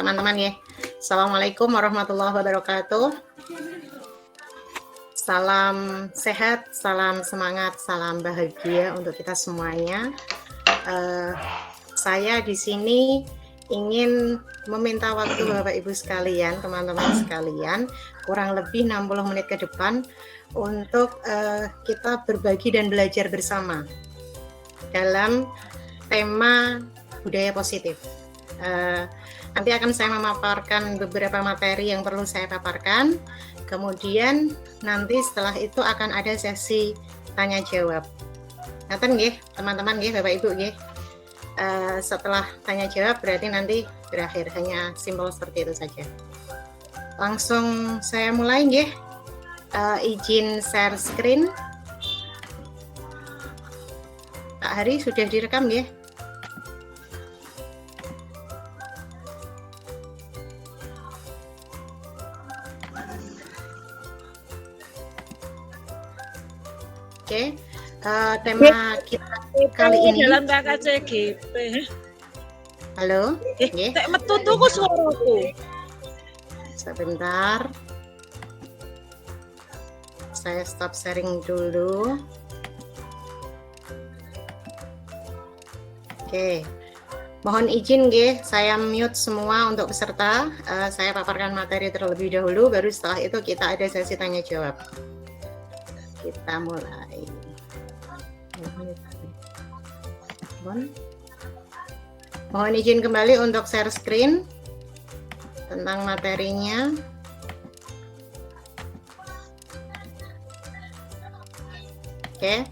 teman-teman ya. Assalamualaikum warahmatullahi wabarakatuh. Salam sehat, salam semangat, salam bahagia untuk kita semuanya. Saya di sini ingin meminta waktu Bapak Ibu sekalian, teman-teman sekalian, kurang lebih 60 menit ke depan untuk kita berbagi dan belajar bersama dalam tema budaya positif. Nanti akan saya memaparkan beberapa materi yang perlu saya paparkan. Kemudian nanti setelah itu akan ada sesi tanya jawab. Ngaten nggih, teman-teman nggih, Bapak Ibu nggih. Setelah tanya jawab berarti nanti berakhir, hanya simpel seperti itu saja. Langsung saya mulai nggih. Izin share screen. Pak Hari sudah direkam nggih? Oke, tema kita kali ini dalam KKCGP. Halo, tak metu tuku suaraku. Sebentar, saya stop sharing dulu. Oke, mohon izin nggih, saya mute semua untuk peserta. Saya paparkan materi terlebih dahulu, baru setelah itu kita ada sesi tanya jawab. Kita mulai. Mohon izin kembali untuk share screen tentang materinya. Oke.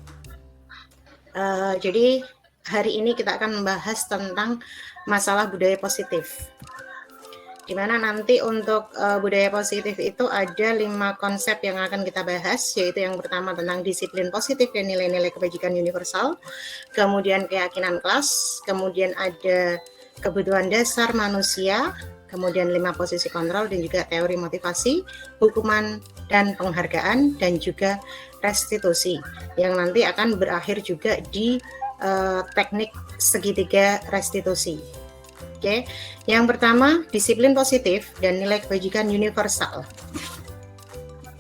Jadi hari ini kita akan membahas tentang masalah budaya positif. Di mana nanti untuk budaya positif itu ada 5 konsep yang akan kita bahas, yaitu yang pertama tentang disiplin positif dan nilai-nilai kebajikan universal, kemudian keyakinan kelas, kemudian ada kebutuhan dasar manusia, kemudian 5 posisi kontrol dan juga teori motivasi, hukuman dan penghargaan, dan juga restitusi, yang nanti akan berakhir juga di teknik segitiga restitusi. Oke, yang pertama disiplin positif dan nilai kebajikan universal.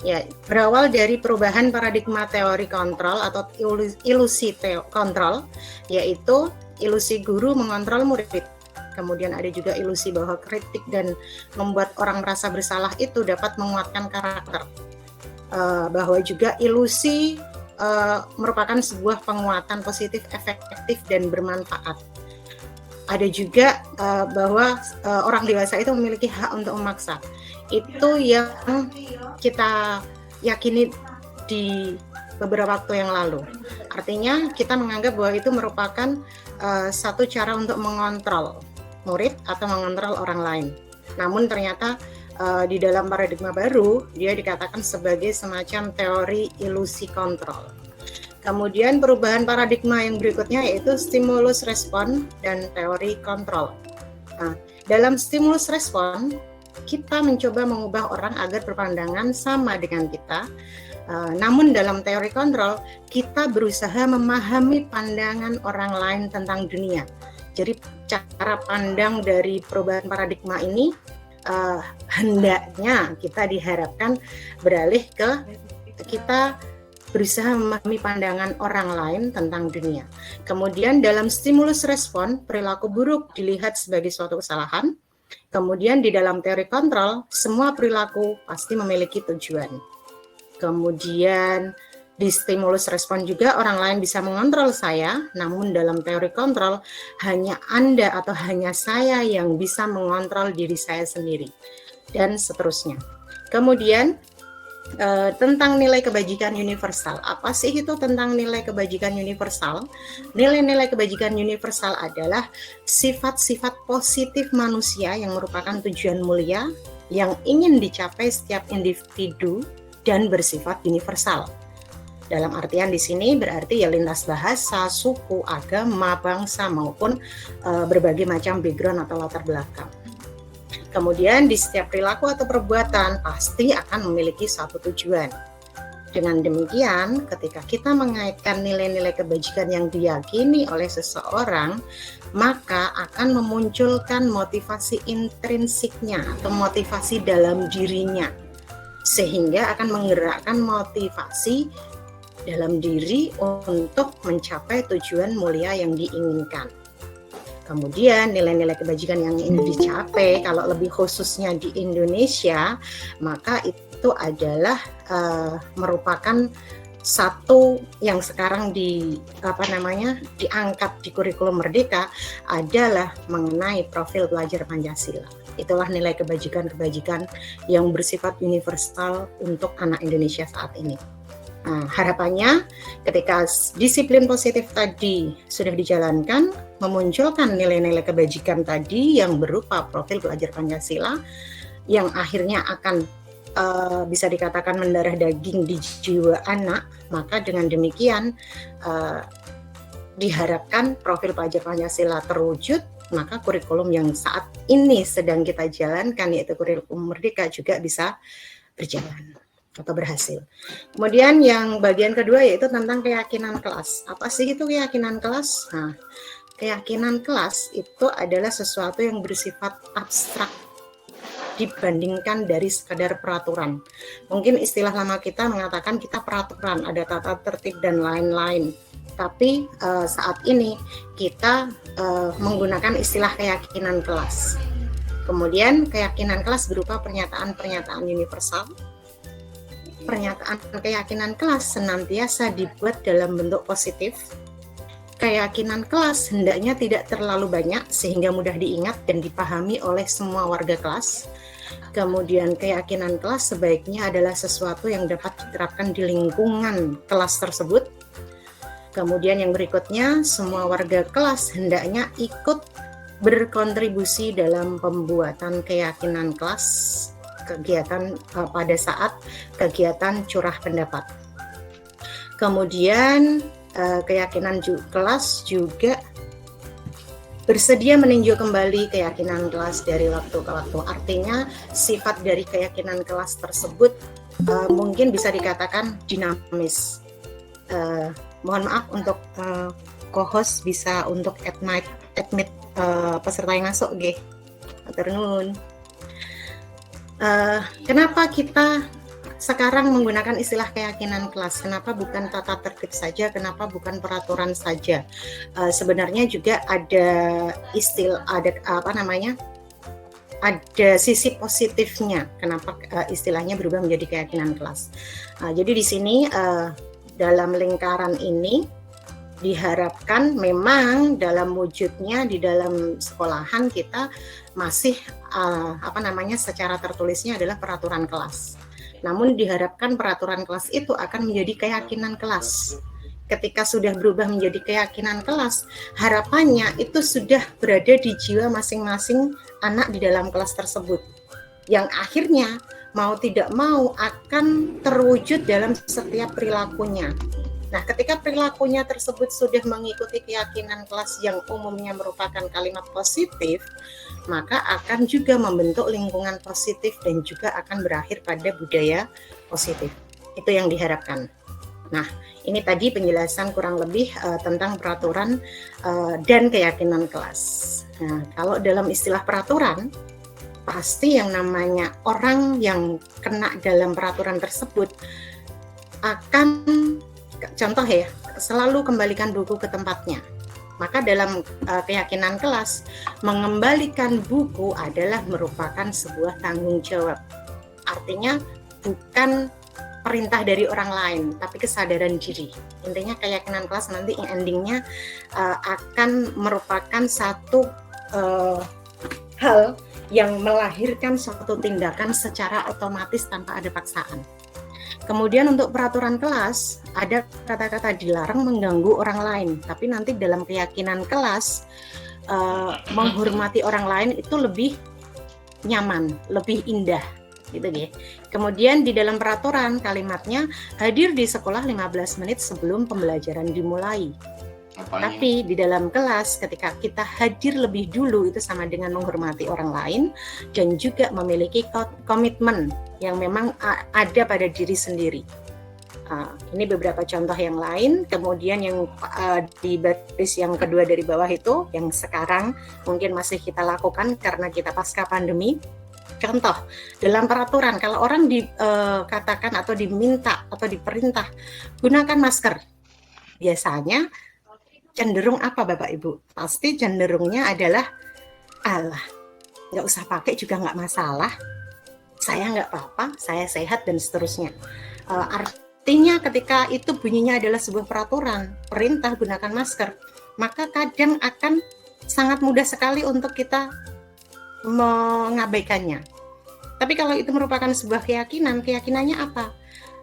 Ya, berawal dari perubahan paradigma teori kontrol atau ilusi kontrol, yaitu ilusi guru mengontrol murid. Kemudian ada juga ilusi bahwa kritik dan membuat orang merasa bersalah itu dapat menguatkan karakter. Bahwa juga ilusi merupakan sebuah penguatan positif, efektif dan bermanfaat. Ada juga bahwa orang dewasa itu memiliki hak untuk memaksa. Itu yang kita yakini di beberapa waktu yang lalu. Artinya kita menganggap bahwa itu merupakan satu cara untuk mengontrol murid atau mengontrol orang lain. Namun ternyata di dalam paradigma baru dia dikatakan sebagai semacam teori ilusi kontrol. Kemudian perubahan paradigma yang berikutnya yaitu stimulus respon dan teori kontrol. Nah, dalam stimulus respon kita mencoba mengubah orang agar berpandangan sama dengan kita. Namun dalam teori kontrol kita berusaha memahami pandangan orang lain tentang dunia. Jadi cara pandang dari perubahan paradigma ini hendaknya kita diharapkan beralih ke kita berusaha memahami pandangan orang lain tentang dunia. Kemudian dalam stimulus respon, perilaku buruk dilihat sebagai suatu kesalahan. Kemudian di dalam teori kontrol, semua perilaku pasti memiliki tujuan. Kemudian di stimulus respon juga orang lain bisa mengontrol saya, namun dalam teori kontrol hanya Anda atau hanya saya yang bisa mengontrol diri saya sendiri, dan seterusnya. Kemudian tentang nilai kebajikan universal. Apa sih itu tentang nilai kebajikan universal? Nilai-nilai kebajikan universal adalah sifat-sifat positif manusia yang merupakan tujuan mulia yang ingin dicapai setiap individu dan bersifat universal. Dalam artian di sini berarti ya lintas bahasa, suku, agama, bangsa maupun berbagai macam background atau latar belakang. Kemudian di setiap perilaku atau perbuatan pasti akan memiliki suatu tujuan. Dengan demikian, ketika kita mengaitkan nilai-nilai kebajikan yang diyakini oleh seseorang, maka akan memunculkan motivasi intrinsiknya atau motivasi dalam dirinya, sehingga akan menggerakkan motivasi dalam diri untuk mencapai tujuan mulia yang diinginkan. Kemudian nilai-nilai kebajikan yang ingin dicapai, kalau lebih khususnya di Indonesia, maka itu adalah merupakan satu yang sekarang diangkat di kurikulum Merdeka adalah mengenai profil pelajar Pancasila. Itulah nilai kebajikan-kebajikan yang bersifat universal untuk anak Indonesia saat ini. Nah, harapannya ketika disiplin positif tadi sudah dijalankan, memunculkan nilai-nilai kebajikan tadi yang berupa profil pelajar Pancasila yang akhirnya akan bisa dikatakan mendarah daging di jiwa anak, maka dengan demikian diharapkan profil pelajar Pancasila terwujud, maka kurikulum yang saat ini sedang kita jalankan yaitu kurikulum Merdeka juga bisa berjalan atau berhasil. Kemudian yang bagian kedua yaitu tentang keyakinan kelas. Apa sih itu keyakinan kelas? Nah, keyakinan kelas itu adalah sesuatu yang bersifat abstrak dibandingkan dari sekadar peraturan. Mungkin istilah lama kita mengatakan kita peraturan, ada tata tertib dan lain-lain. Tapi saat ini kita menggunakan istilah keyakinan kelas. Kemudian keyakinan kelas berupa pernyataan-pernyataan universal. Pernyataan keyakinan kelas senantiasa dibuat dalam bentuk positif. Keyakinan kelas hendaknya tidak terlalu banyak sehingga mudah diingat dan dipahami oleh semua warga kelas. Kemudian keyakinan kelas sebaiknya adalah sesuatu yang dapat diterapkan di lingkungan kelas tersebut. Kemudian yang berikutnya, semua warga kelas hendaknya ikut berkontribusi dalam pembuatan keyakinan kelas, kegiatan pada saat kegiatan curah pendapat. Kemudian keyakinan kelas juga bersedia meninjau kembali keyakinan kelas dari waktu ke waktu. Artinya sifat dari keyakinan kelas tersebut mungkin bisa dikatakan dinamis. Mohon maaf untuk co-host bisa untuk admit peserta yang masuk nggih. Matur nuwun. Kenapa kita sekarang menggunakan istilah keyakinan kelas? Kenapa bukan tata tertib saja? Kenapa bukan peraturan saja? Sebenarnya juga ada ada sisi positifnya. Kenapa istilahnya berubah menjadi keyakinan kelas? Jadi di sini dalam lingkaran ini diharapkan memang dalam wujudnya di dalam sekolahan kita masih secara tertulisnya adalah peraturan kelas. Namun diharapkan peraturan kelas itu akan menjadi keyakinan kelas. Ketika sudah berubah menjadi keyakinan kelas, harapannya itu sudah berada di jiwa masing-masing anak di dalam kelas tersebut. Yang akhirnya mau tidak mau akan terwujud dalam setiap perilakunya. Nah, ketika perilakunya tersebut sudah mengikuti keyakinan kelas yang umumnya merupakan kalimat positif, maka akan juga membentuk lingkungan positif dan juga akan berakhir pada budaya positif. Itu yang diharapkan. Nah, ini tadi penjelasan kurang lebih tentang peraturan dan keyakinan kelas. Nah, kalau dalam istilah peraturan, pasti yang namanya orang yang kena dalam peraturan tersebut akan, contoh ya, selalu kembalikan buku ke tempatnya. Maka dalam keyakinan kelas, mengembalikan buku adalah merupakan sebuah tanggung jawab. Artinya bukan perintah dari orang lain, tapi kesadaran diri. Intinya keyakinan kelas nanti endingnya akan merupakan satu hal yang melahirkan suatu tindakan secara otomatis tanpa ada paksaan. Kemudian untuk peraturan kelas, ada kata-kata dilarang mengganggu orang lain, tapi nanti dalam keyakinan kelas, menghormati orang lain itu lebih nyaman, lebih indah, gitu ya. Kemudian di dalam peraturan kalimatnya, hadir di sekolah 15 menit sebelum pembelajaran dimulai. Tapi di dalam kelas ketika kita hadir lebih dulu itu sama dengan menghormati orang lain dan juga memiliki komitmen yang memang ada pada diri sendiri. Ini beberapa contoh yang lain. Kemudian yang di baris yang kedua dari bawah itu, yang sekarang mungkin masih kita lakukan karena kita pasca pandemi. Contoh, dalam peraturan, kalau orang dikatakan atau diminta atau diperintah gunakan masker, biasanya cenderung apa Bapak Ibu? Pasti cenderungnya adalah, alah, nggak usah pakai juga nggak masalah, saya nggak apa-apa, saya sehat, dan seterusnya. Artinya ketika itu bunyinya adalah sebuah peraturan, perintah gunakan masker, maka kadang akan sangat mudah sekali untuk kita mengabaikannya. Tapi kalau itu merupakan sebuah keyakinan, keyakinannya apa?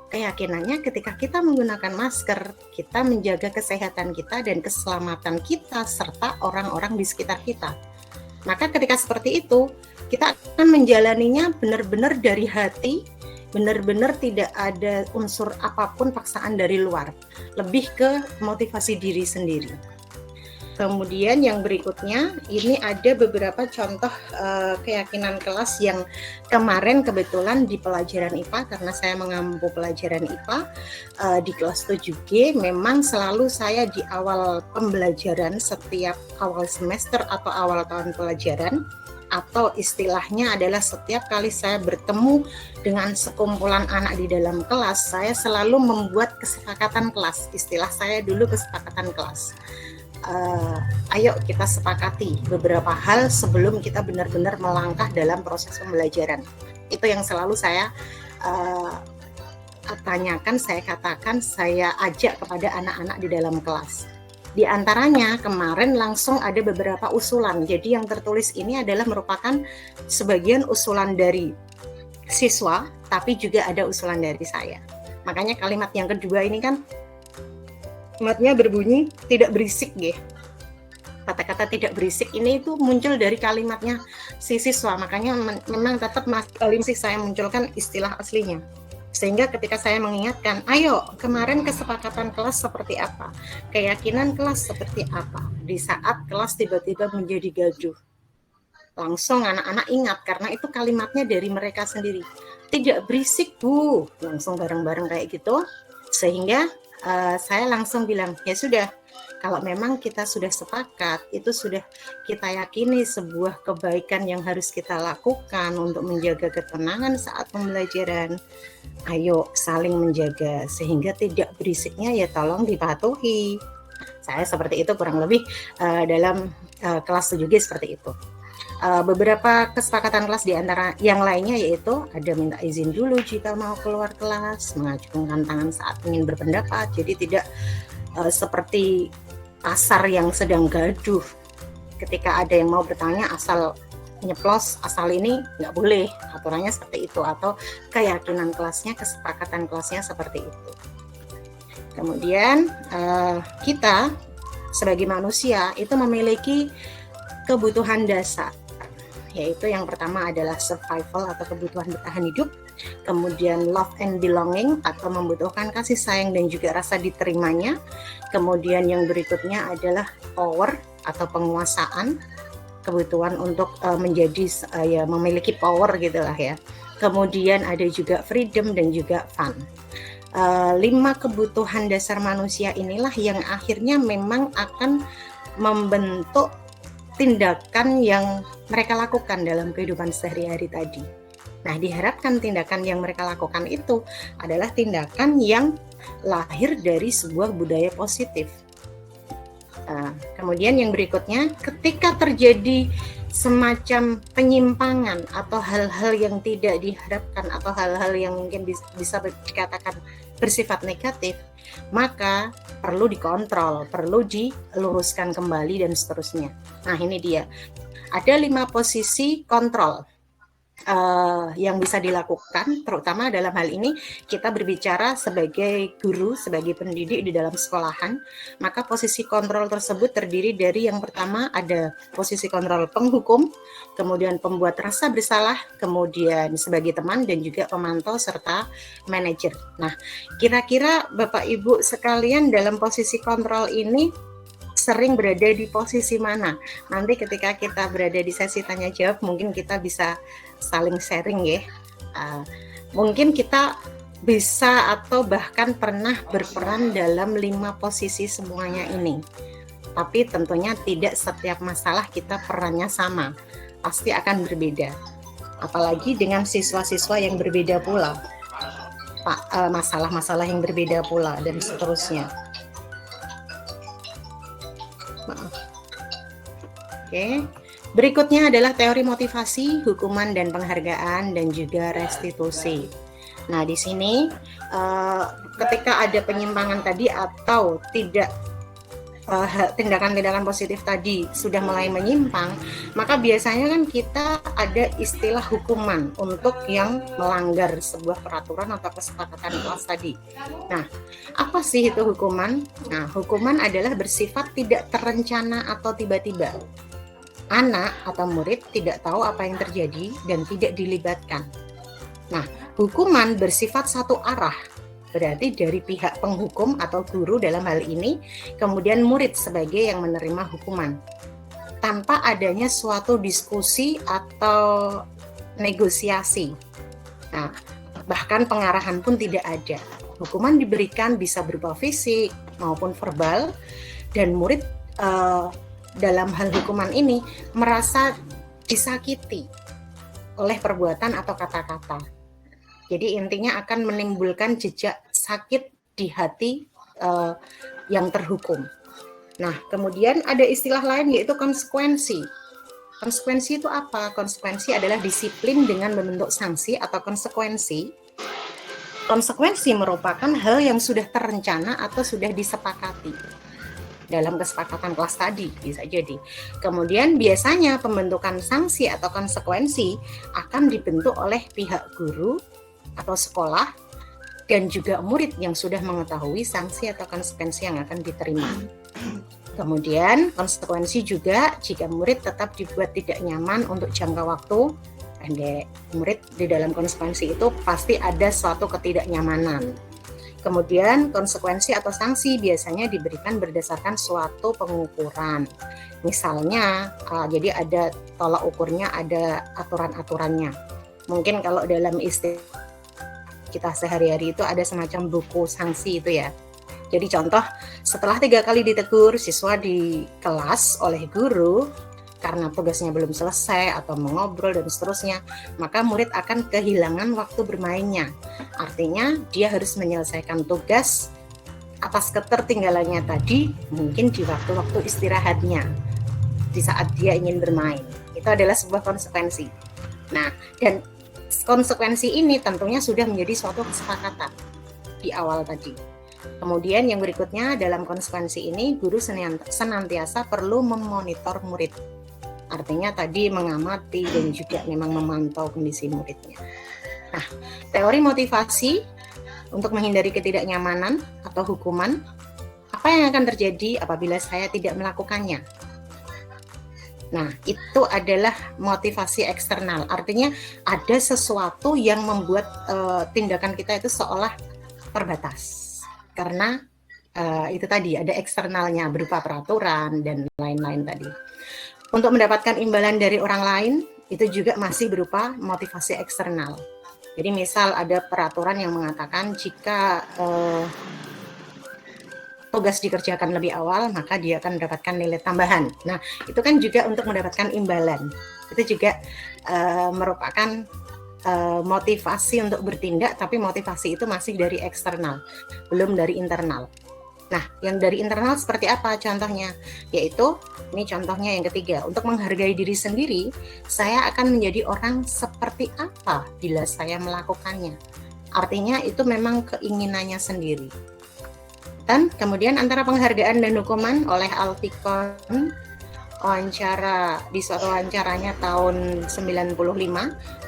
Keyakinannya ketika kita menggunakan masker, kita menjaga kesehatan kita dan keselamatan kita serta orang-orang di sekitar kita. Maka ketika seperti itu, kita akan menjalaninya benar-benar dari hati, benar-benar tidak ada unsur apapun paksaan dari luar, lebih ke motivasi diri sendiri. Kemudian yang berikutnya, ini ada beberapa contoh keyakinan kelas yang kemarin kebetulan di pelajaran IPA, karena saya mengampu pelajaran IPA di kelas 7G, memang selalu saya di awal pembelajaran setiap awal semester atau awal tahun pelajaran, atau istilahnya adalah setiap kali saya bertemu dengan sekumpulan anak di dalam kelas, saya selalu membuat kesepakatan kelas. Istilah saya dulu kesepakatan kelas. Ayo kita sepakati beberapa hal sebelum kita benar-benar melangkah dalam proses pembelajaran. Itu yang selalu saya tanyakan, saya katakan, saya ajak kepada anak-anak di dalam kelas. Di antaranya kemarin langsung ada beberapa usulan. Jadi yang tertulis ini adalah merupakan sebagian usulan dari siswa, tapi juga ada usulan dari saya. Makanya kalimat yang kedua ini kan kalimatnya berbunyi tidak berisik, ya. Kata-kata tidak berisik ini itu muncul dari kalimatnya si siswa. Makanya memang tetap masih saya munculkan istilah aslinya. Sehingga ketika saya mengingatkan, ayo kemarin kesepakatan kelas seperti apa, keyakinan kelas seperti apa, di saat kelas tiba-tiba menjadi gaduh, langsung anak-anak ingat karena itu kalimatnya dari mereka sendiri. Tidak berisik Bu, langsung bareng-bareng kayak gitu. Sehingga saya langsung bilang, ya sudah, kalau memang kita sudah sepakat, itu sudah kita yakini sebuah kebaikan yang harus kita lakukan untuk menjaga ketenangan saat pembelajaran, ayo saling menjaga, sehingga tidak berisiknya ya tolong dipatuhi. Saya seperti itu kurang lebih dalam kelas 7G seperti itu. Beberapa kesepakatan kelas di antara yang lainnya yaitu ada minta izin dulu jika mau keluar kelas, mengacungkan tangan saat ingin berpendapat, jadi tidak seperti pasar yang sedang gaduh. Ketika ada yang mau bertanya asal nyeplos, asal ini nggak boleh, aturannya seperti itu, atau keyakinan kelasnya, kesepakatan kelasnya seperti itu. Kemudian kita sebagai manusia itu memiliki kebutuhan dasar, yaitu yang pertama adalah survival atau kebutuhan bertahan hidup, kemudian love and belonging atau membutuhkan kasih sayang dan juga rasa diterimanya, kemudian yang berikutnya adalah power atau penguasaan, kebutuhan untuk menjadi memiliki power gitulah ya. Kemudian ada juga freedom dan juga fun. 5 kebutuhan dasar manusia inilah yang akhirnya memang akan membentuk tindakan yang mereka lakukan dalam kehidupan sehari-hari tadi. Nah, diharapkan tindakan yang mereka lakukan itu adalah tindakan yang lahir dari sebuah budaya positif. Kemudian yang berikutnya, ketika terjadi semacam penyimpangan atau hal-hal yang tidak diharapkan atau hal-hal yang mungkin bisa dikatakan bersifat negatif, maka perlu dikontrol, perlu diluruskan kembali dan seterusnya. Nah, ini dia. Ada 5 posisi kontrol yang bisa dilakukan, terutama dalam hal ini kita berbicara sebagai guru, sebagai pendidik di dalam sekolahan. Maka posisi kontrol tersebut terdiri dari yang pertama ada posisi kontrol penghukum, kemudian pembuat rasa bersalah, kemudian sebagai teman dan juga pemantau serta manajer. Nah, kira-kira Bapak Ibu sekalian dalam posisi kontrol ini sering berada di posisi mana? Nanti ketika kita berada di sesi tanya jawab mungkin kita bisa saling sharing ya. Mungkin kita bisa atau bahkan pernah berperan dalam 5 posisi semuanya ini. Tapi tentunya tidak setiap masalah kita perannya sama, pasti akan berbeda. Apalagi dengan siswa-siswa yang berbeda pula, masalah-masalah yang berbeda pula, dan seterusnya. Oke. Berikutnya adalah teori motivasi, hukuman dan penghargaan, dan juga restitusi. Nah, di sini ketika ada penyimpangan tadi atau tidak tindakan-tindakan positif tadi sudah mulai menyimpang, maka biasanya kan kita ada istilah hukuman untuk yang melanggar sebuah peraturan atau kesepakatan kelas tadi. Nah, apa sih itu hukuman? Nah, hukuman adalah bersifat tidak terencana atau tiba-tiba. Anak atau murid tidak tahu apa yang terjadi dan tidak dilibatkan. Nah, hukuman bersifat satu arah. Berarti dari pihak penghukum atau guru dalam hal ini, kemudian murid sebagai yang menerima hukuman. Tanpa adanya suatu diskusi atau negosiasi. Nah, bahkan pengarahan pun tidak ada. Hukuman diberikan bisa berupa fisik maupun verbal, dan murid dalam hal hukuman ini merasa disakiti oleh perbuatan atau kata-kata. Jadi intinya akan menimbulkan jejak sakit di hati yang terhukum. Nah, kemudian ada istilah lain yaitu konsekuensi. Konsekuensi itu apa? Konsekuensi adalah disiplin dengan membentuk sanksi atau konsekuensi. Konsekuensi merupakan hal yang sudah terencana atau sudah disepakati dalam kesepakatan kelas tadi, bisa jadi. Kemudian biasanya pembentukan sanksi atau konsekuensi akan dibentuk oleh pihak guru atau sekolah dan juga murid yang sudah mengetahui sanksi atau konsekuensi yang akan diterima. Kemudian konsekuensi juga jika murid tetap dibuat tidak nyaman untuk jangka waktu pendek. Murid di dalam konsekuensi itu pasti ada suatu ketidaknyamanan. Kemudian konsekuensi atau sanksi biasanya diberikan berdasarkan suatu pengukuran. Misalnya, jadi ada tolak ukurnya, ada aturan-aturannya. Mungkin kalau dalam istilah kita sehari-hari itu ada semacam buku sanksi itu ya. Jadi contoh, setelah 3 kali ditegur siswa di kelas oleh guru karena tugasnya belum selesai atau mengobrol dan seterusnya, maka murid akan kehilangan waktu bermainnya. Artinya dia harus menyelesaikan tugas atas ketertinggalannya tadi, mungkin di waktu-waktu istirahatnya, di saat dia ingin bermain. Itu adalah sebuah konsekuensi. Nah, dan konsekuensi ini tentunya sudah menjadi suatu kesepakatan di awal tadi. Kemudian yang berikutnya, dalam konsekuensi ini guru senantiasa perlu memonitor murid. Artinya tadi mengamati dan juga memang memantau kondisi muridnya. Nah, teori motivasi untuk menghindari ketidaknyamanan atau hukuman, apa yang akan terjadi apabila saya tidak melakukannya? Nah, itu adalah motivasi eksternal. Artinya ada sesuatu yang membuat tindakan kita itu seolah terbatas. Karena itu tadi ada eksternalnya berupa peraturan dan lain-lain tadi. Untuk mendapatkan imbalan dari orang lain, itu juga masih berupa motivasi eksternal. Jadi misal ada peraturan yang mengatakan jika tugas dikerjakan lebih awal, maka dia akan mendapatkan nilai tambahan. Nah, itu kan juga untuk mendapatkan imbalan. Itu juga merupakan motivasi untuk bertindak, tapi motivasi itu masih dari eksternal, belum dari internal. Nah, yang dari internal seperti apa contohnya? Yaitu, ini contohnya yang ketiga, untuk menghargai diri sendiri, saya akan menjadi orang seperti apa bila saya melakukannya. Artinya itu memang keinginannya sendiri. Dan kemudian antara penghargaan dan hukuman oleh Alticon, di suatu wawancaranya tahun 95,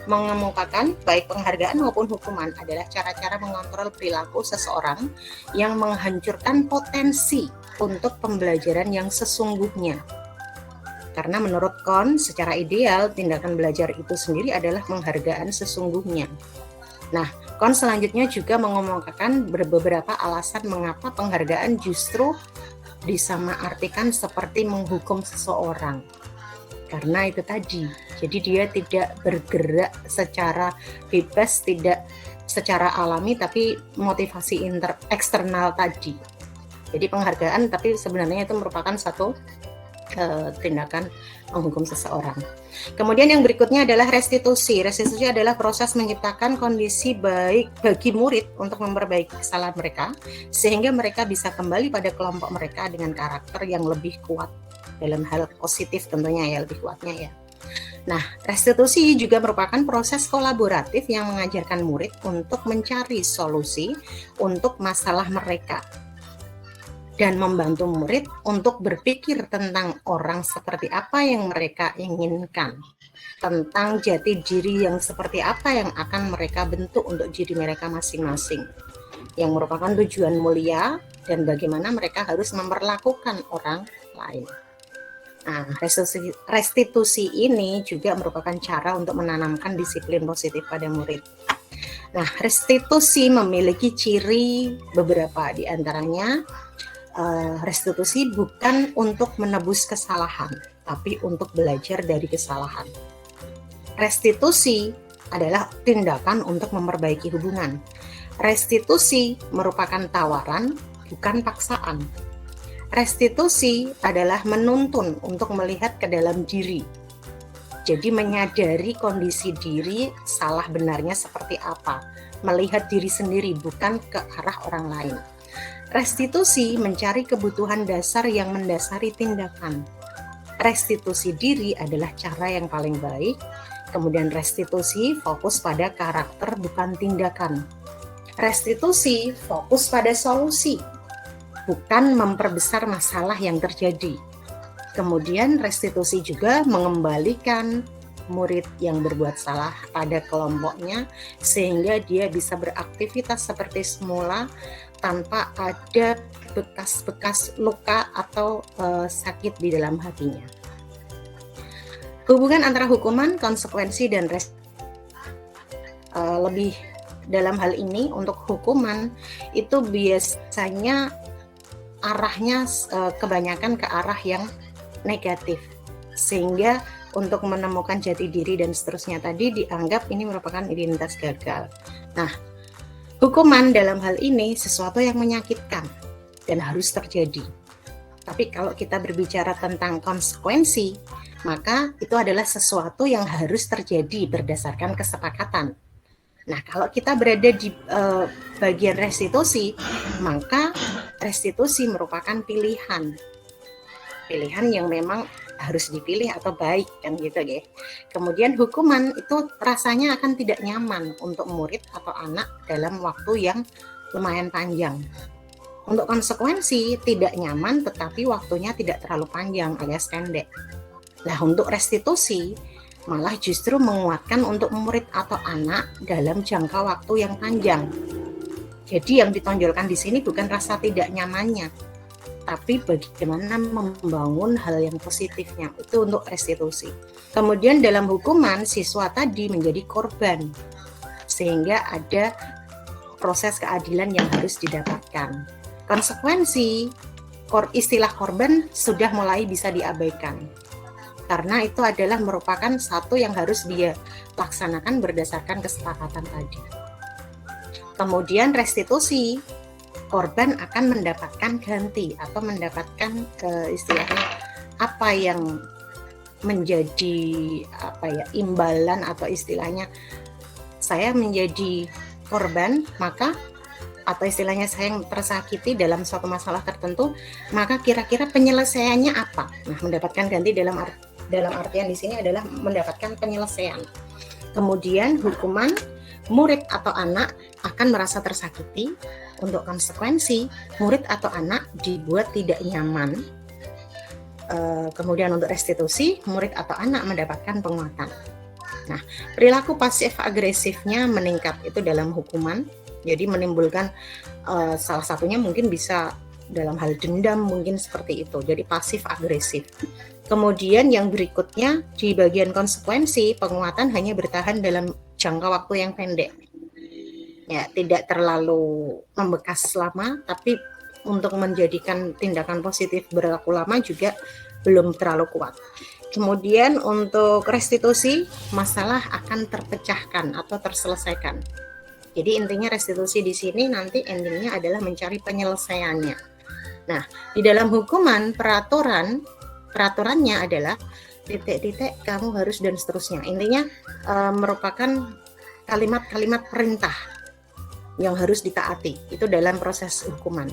mengemukakan baik penghargaan maupun hukuman adalah cara-cara mengontrol perilaku seseorang yang menghancurkan potensi untuk pembelajaran yang sesungguhnya. Karena menurut Kohn, secara ideal tindakan belajar itu sendiri adalah penghargaan sesungguhnya. Nah, Kohn selanjutnya juga mengemukakan beberapa alasan mengapa penghargaan justru disamaartikan seperti menghukum seseorang. Karena itu tadi, jadi dia tidak bergerak secara bebas, tidak secara alami tapi motivasi eksternal tadi. Jadi penghargaan tapi sebenarnya itu merupakan satu tindakan menghukum seseorang. Kemudian yang berikutnya adalah restitusi. Restitusi adalah proses menciptakan kondisi baik bagi murid untuk memperbaiki kesalahan mereka sehingga mereka bisa kembali pada kelompok mereka dengan karakter yang lebih kuat dalam hal positif tentunya ya, lebih kuatnya ya. Nah, restitusi juga merupakan proses kolaboratif yang mengajarkan murid untuk mencari solusi untuk masalah mereka dan membantu murid untuk berpikir tentang orang seperti apa yang mereka inginkan, tentang jati diri yang seperti apa yang akan mereka bentuk untuk diri mereka masing-masing, yang merupakan tujuan mulia dan bagaimana mereka harus memperlakukan orang lain. Nah, restitusi ini juga merupakan cara untuk menanamkan disiplin positif pada murid. Nah, restitusi memiliki ciri beberapa di antaranya. Restitusi bukan untuk menebus kesalahan, tapi untuk belajar dari kesalahan. Restitusi adalah tindakan untuk memperbaiki hubungan. Restitusi merupakan tawaran, bukan paksaan. Restitusi adalah menuntun untuk melihat ke dalam diri. Jadi menyadari kondisi diri salah benarnya seperti apa, melihat diri sendiri bukan ke arah orang lain. Restitusi mencari kebutuhan dasar yang mendasari tindakan. Restitusi diri adalah cara yang paling baik. Kemudian restitusi fokus pada karakter bukan tindakan. Restitusi fokus pada solusi, bukan memperbesar masalah yang terjadi. Kemudian restitusi juga mengembalikan murid yang berbuat salah pada kelompoknya sehingga dia bisa beraktivitas seperti semula tanpa ada bekas-bekas luka atau sakit di dalam hatinya. Hubungan antara hukuman, konsekuensi, dan lebih dalam hal ini untuk hukuman itu biasanya arahnya kebanyakan ke arah yang negatif, sehingga untuk menemukan jati diri dan seterusnya tadi dianggap ini merupakan identitas gagal. Nah, hukuman dalam hal ini sesuatu yang menyakitkan dan harus terjadi. Tapi kalau kita berbicara tentang konsekuensi, maka itu adalah sesuatu yang harus terjadi berdasarkan kesepakatan. Nah, kalau kita berada di bagian restitusi, maka restitusi merupakan pilihan yang memang harus dipilih atau baik kan gitu ya. Kemudian hukuman itu rasanya akan tidak nyaman untuk murid atau anak dalam waktu yang lumayan panjang. Untuk konsekuensi tidak nyaman tetapi waktunya tidak terlalu panjang alias pendek. Nah, untuk restitusi malah justru menguatkan untuk murid atau anak dalam jangka waktu yang panjang. Jadi yang ditonjolkan di sini bukan rasa tidak nyamannya, tapi bagaimana membangun hal yang positifnya, itu untuk restitusi. Kemudian dalam hukuman, siswa tadi menjadi korban, sehingga ada proses keadilan yang harus didapatkan. Konsekuensi, istilah korban sudah mulai bisa diabaikan, karena itu adalah merupakan satu yang harus dia laksanakan berdasarkan kesepakatan tadi. Kemudian restitusi, korban akan mendapatkan ganti atau mendapatkan istilahnya apa yang menjadi imbalan atau istilahnya saya menjadi korban maka atau istilahnya saya yang tersakiti dalam suatu masalah tertentu, maka kira-kira penyelesaiannya apa? Nah, mendapatkan ganti dalam artian di sini adalah mendapatkan penyelesaian. Kemudian hukuman, murid atau anak akan merasa tersakiti. Untuk konsekuensi, murid atau anak dibuat tidak nyaman. Kemudian untuk restitusi, murid atau anak mendapatkan penguatan. Nah, perilaku pasif agresifnya meningkat itu dalam hukuman. Jadi menimbulkan salah satunya mungkin bisa dalam hal dendam mungkin seperti itu. Jadi pasif agresif. Kemudian yang berikutnya di bagian konsekuensi, penguatan hanya bertahan dalam jangka waktu yang pendek. Ya, tidak terlalu membekas lama, tapi untuk menjadikan tindakan positif berlaku lama juga belum terlalu kuat. Kemudian untuk restitusi, masalah akan terpecahkan atau terselesaikan. Jadi intinya restitusi di sini nanti endingnya adalah mencari penyelesaiannya. Nah, di dalam hukuman peraturannya adalah titik-titik kamu harus dan seterusnya. Intinya merupakan kalimat-kalimat perintah yang harus ditaati. Itu dalam proses hukuman.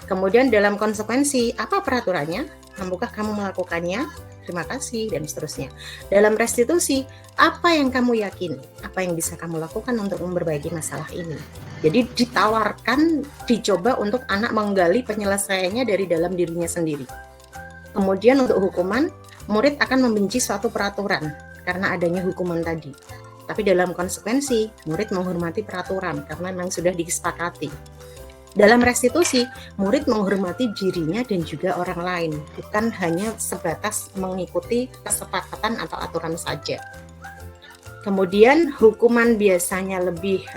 Kemudian dalam konsekuensi, apa peraturannya? Mampukah kamu melakukannya? Terima kasih, dan seterusnya. Dalam restitusi, apa yang kamu yakini? Apa yang bisa kamu lakukan untuk memperbaiki masalah ini? Jadi ditawarkan, dicoba untuk anak menggali penyelesaiannya dari dalam dirinya sendiri. Kemudian untuk hukuman, murid akan membenci suatu peraturan karena adanya hukuman tadi. Tapi dalam konsekuensi, murid menghormati peraturan karena memang sudah disepakati. Dalam restitusi, murid menghormati dirinya dan juga orang lain, bukan hanya sebatas mengikuti kesepakatan atau aturan saja. Kemudian hukuman biasanya lebih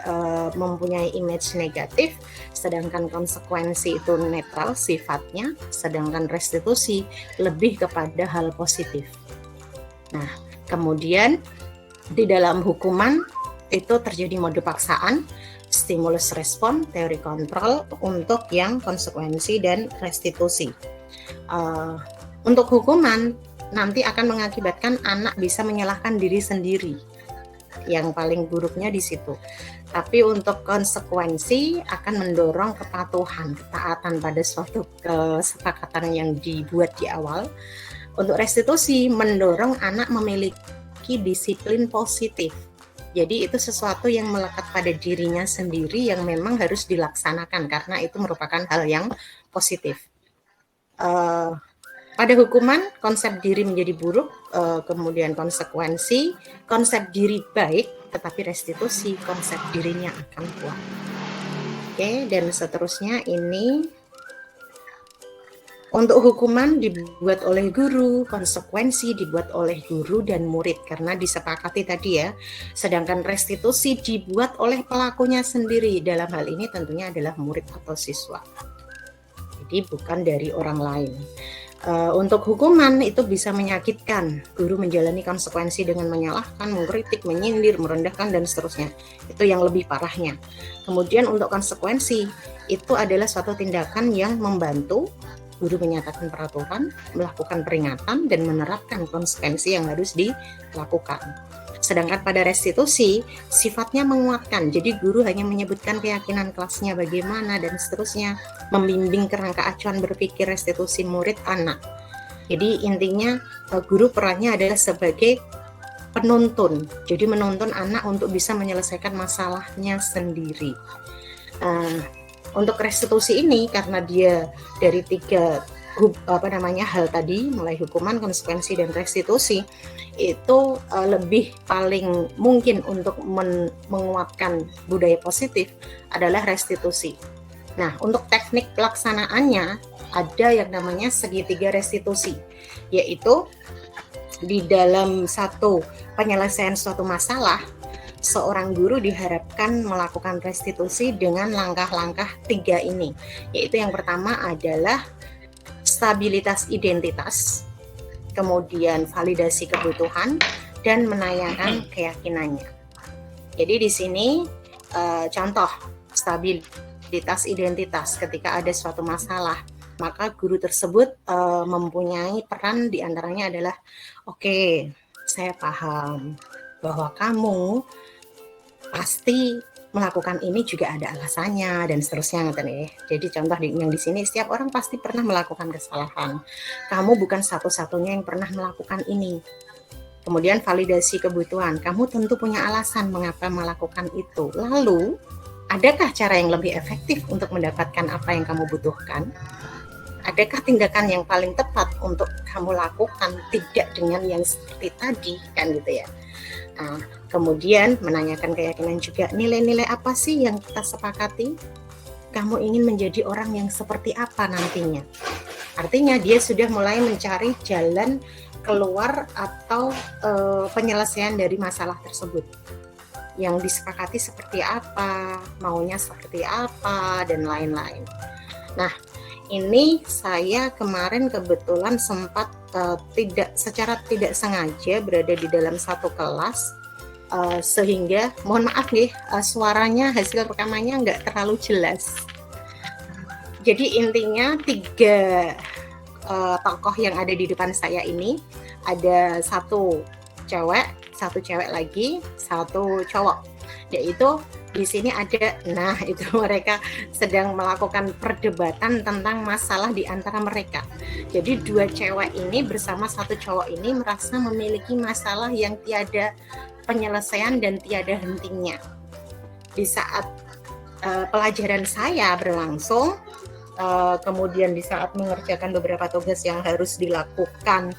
mempunyai image negatif, sedangkan konsekuensi itu netral sifatnya, sedangkan restitusi lebih kepada hal positif. Nah, kemudian di dalam hukuman itu terjadi mode paksaan, stimulus respon, teori kontrol untuk yang konsekuensi dan restitusi. Untuk hukuman nanti akan mengakibatkan anak bisa menyalahkan diri sendiri. Yang paling buruknya di situ. Tapi untuk konsekuensi akan mendorong kepatuhan, ketaatan pada suatu kesepakatan yang dibuat di awal. Untuk restitusi mendorong anak memiliki disiplin positif. Jadi itu sesuatu yang melekat pada dirinya sendiri yang memang harus dilaksanakan karena itu merupakan hal yang positif. Pada hukuman, konsep diri menjadi buruk, kemudian konsekuensi, konsep diri baik, tetapi restitusi, konsep dirinya akan kuat. Oke, dan seterusnya ini untuk hukuman dibuat oleh guru, konsekuensi dibuat oleh guru dan murid karena disepakati tadi ya. Sedangkan restitusi dibuat oleh pelakunya sendiri. Dalam hal ini tentunya adalah murid atau siswa. Jadi bukan dari orang lain. Untuk hukuman itu bisa menyakitkan. Guru menjalani konsekuensi dengan menyalahkan, mengkritik, menyindir, merendahkan dan seterusnya. Itu yang lebih parahnya. Kemudian untuk konsekuensi itu adalah suatu tindakan yang membantu. Guru menyatakan peraturan, melakukan peringatan, dan menerapkan konsekuensi yang harus dilakukan. Sedangkan pada restitusi, sifatnya menguatkan. Jadi guru hanya menyebutkan keyakinan kelasnya bagaimana dan seterusnya, membimbing kerangka acuan berpikir restitusi murid anak. Jadi intinya guru perannya adalah sebagai penuntun. Jadi menuntun anak untuk bisa menyelesaikan masalahnya sendiri. Untuk restitusi ini karena dia dari tiga hal tadi, mulai hukuman, konsekuensi dan restitusi, itu lebih paling mungkin untuk menguatkan budaya positif adalah restitusi. Nah, untuk teknik pelaksanaannya ada yang namanya segitiga restitusi, yaitu di dalam satu penyelesaian suatu masalah, seorang guru diharapkan melakukan restitusi dengan langkah-langkah 3 ini, yaitu yang pertama adalah stabilitas identitas, kemudian validasi kebutuhan, dan menayangkan keyakinannya. Jadi di sini contoh stabilitas identitas ketika ada suatu masalah, maka guru tersebut mempunyai peran diantaranya adalah oke, saya paham bahwa kamu pasti melakukan ini juga ada alasannya dan seterusnya nih. Jadi contoh yang di sini, setiap orang pasti pernah melakukan kesalahan. Kamu bukan satu-satunya yang pernah melakukan ini. Kemudian validasi kebutuhan, kamu tentu punya alasan mengapa melakukan itu. Lalu, adakah cara yang lebih efektif untuk mendapatkan apa yang kamu butuhkan? Adakah tindakan yang paling tepat untuk kamu lakukan tidak dengan yang seperti tadi, kan gitu ya. Nah, kemudian menanyakan keyakinan juga, nilai-nilai apa sih yang kita sepakati? Kamu ingin menjadi orang yang seperti apa nantinya? Artinya dia sudah mulai mencari jalan keluar atau penyelesaian dari masalah tersebut. Yang disepakati seperti apa, maunya seperti apa, dan lain-lain. Nah, ini saya kemarin kebetulan sempat secara tidak sengaja berada di dalam satu kelas sehingga mohon maaf nih, suaranya hasil rekamannya nggak terlalu jelas. Jadi intinya 3 tokoh yang ada di depan saya ini, ada 1 cewek lagi, 1 cowok. Yaitu di sini ada, nah itu mereka sedang melakukan perdebatan tentang masalah di antara mereka. Jadi 2 cewek ini bersama 1 cowok ini merasa memiliki masalah yang tiada penyelesaian dan tiada hentinya. Di saat pelajaran saya berlangsung, kemudian di saat mengerjakan beberapa tugas yang harus dilakukan,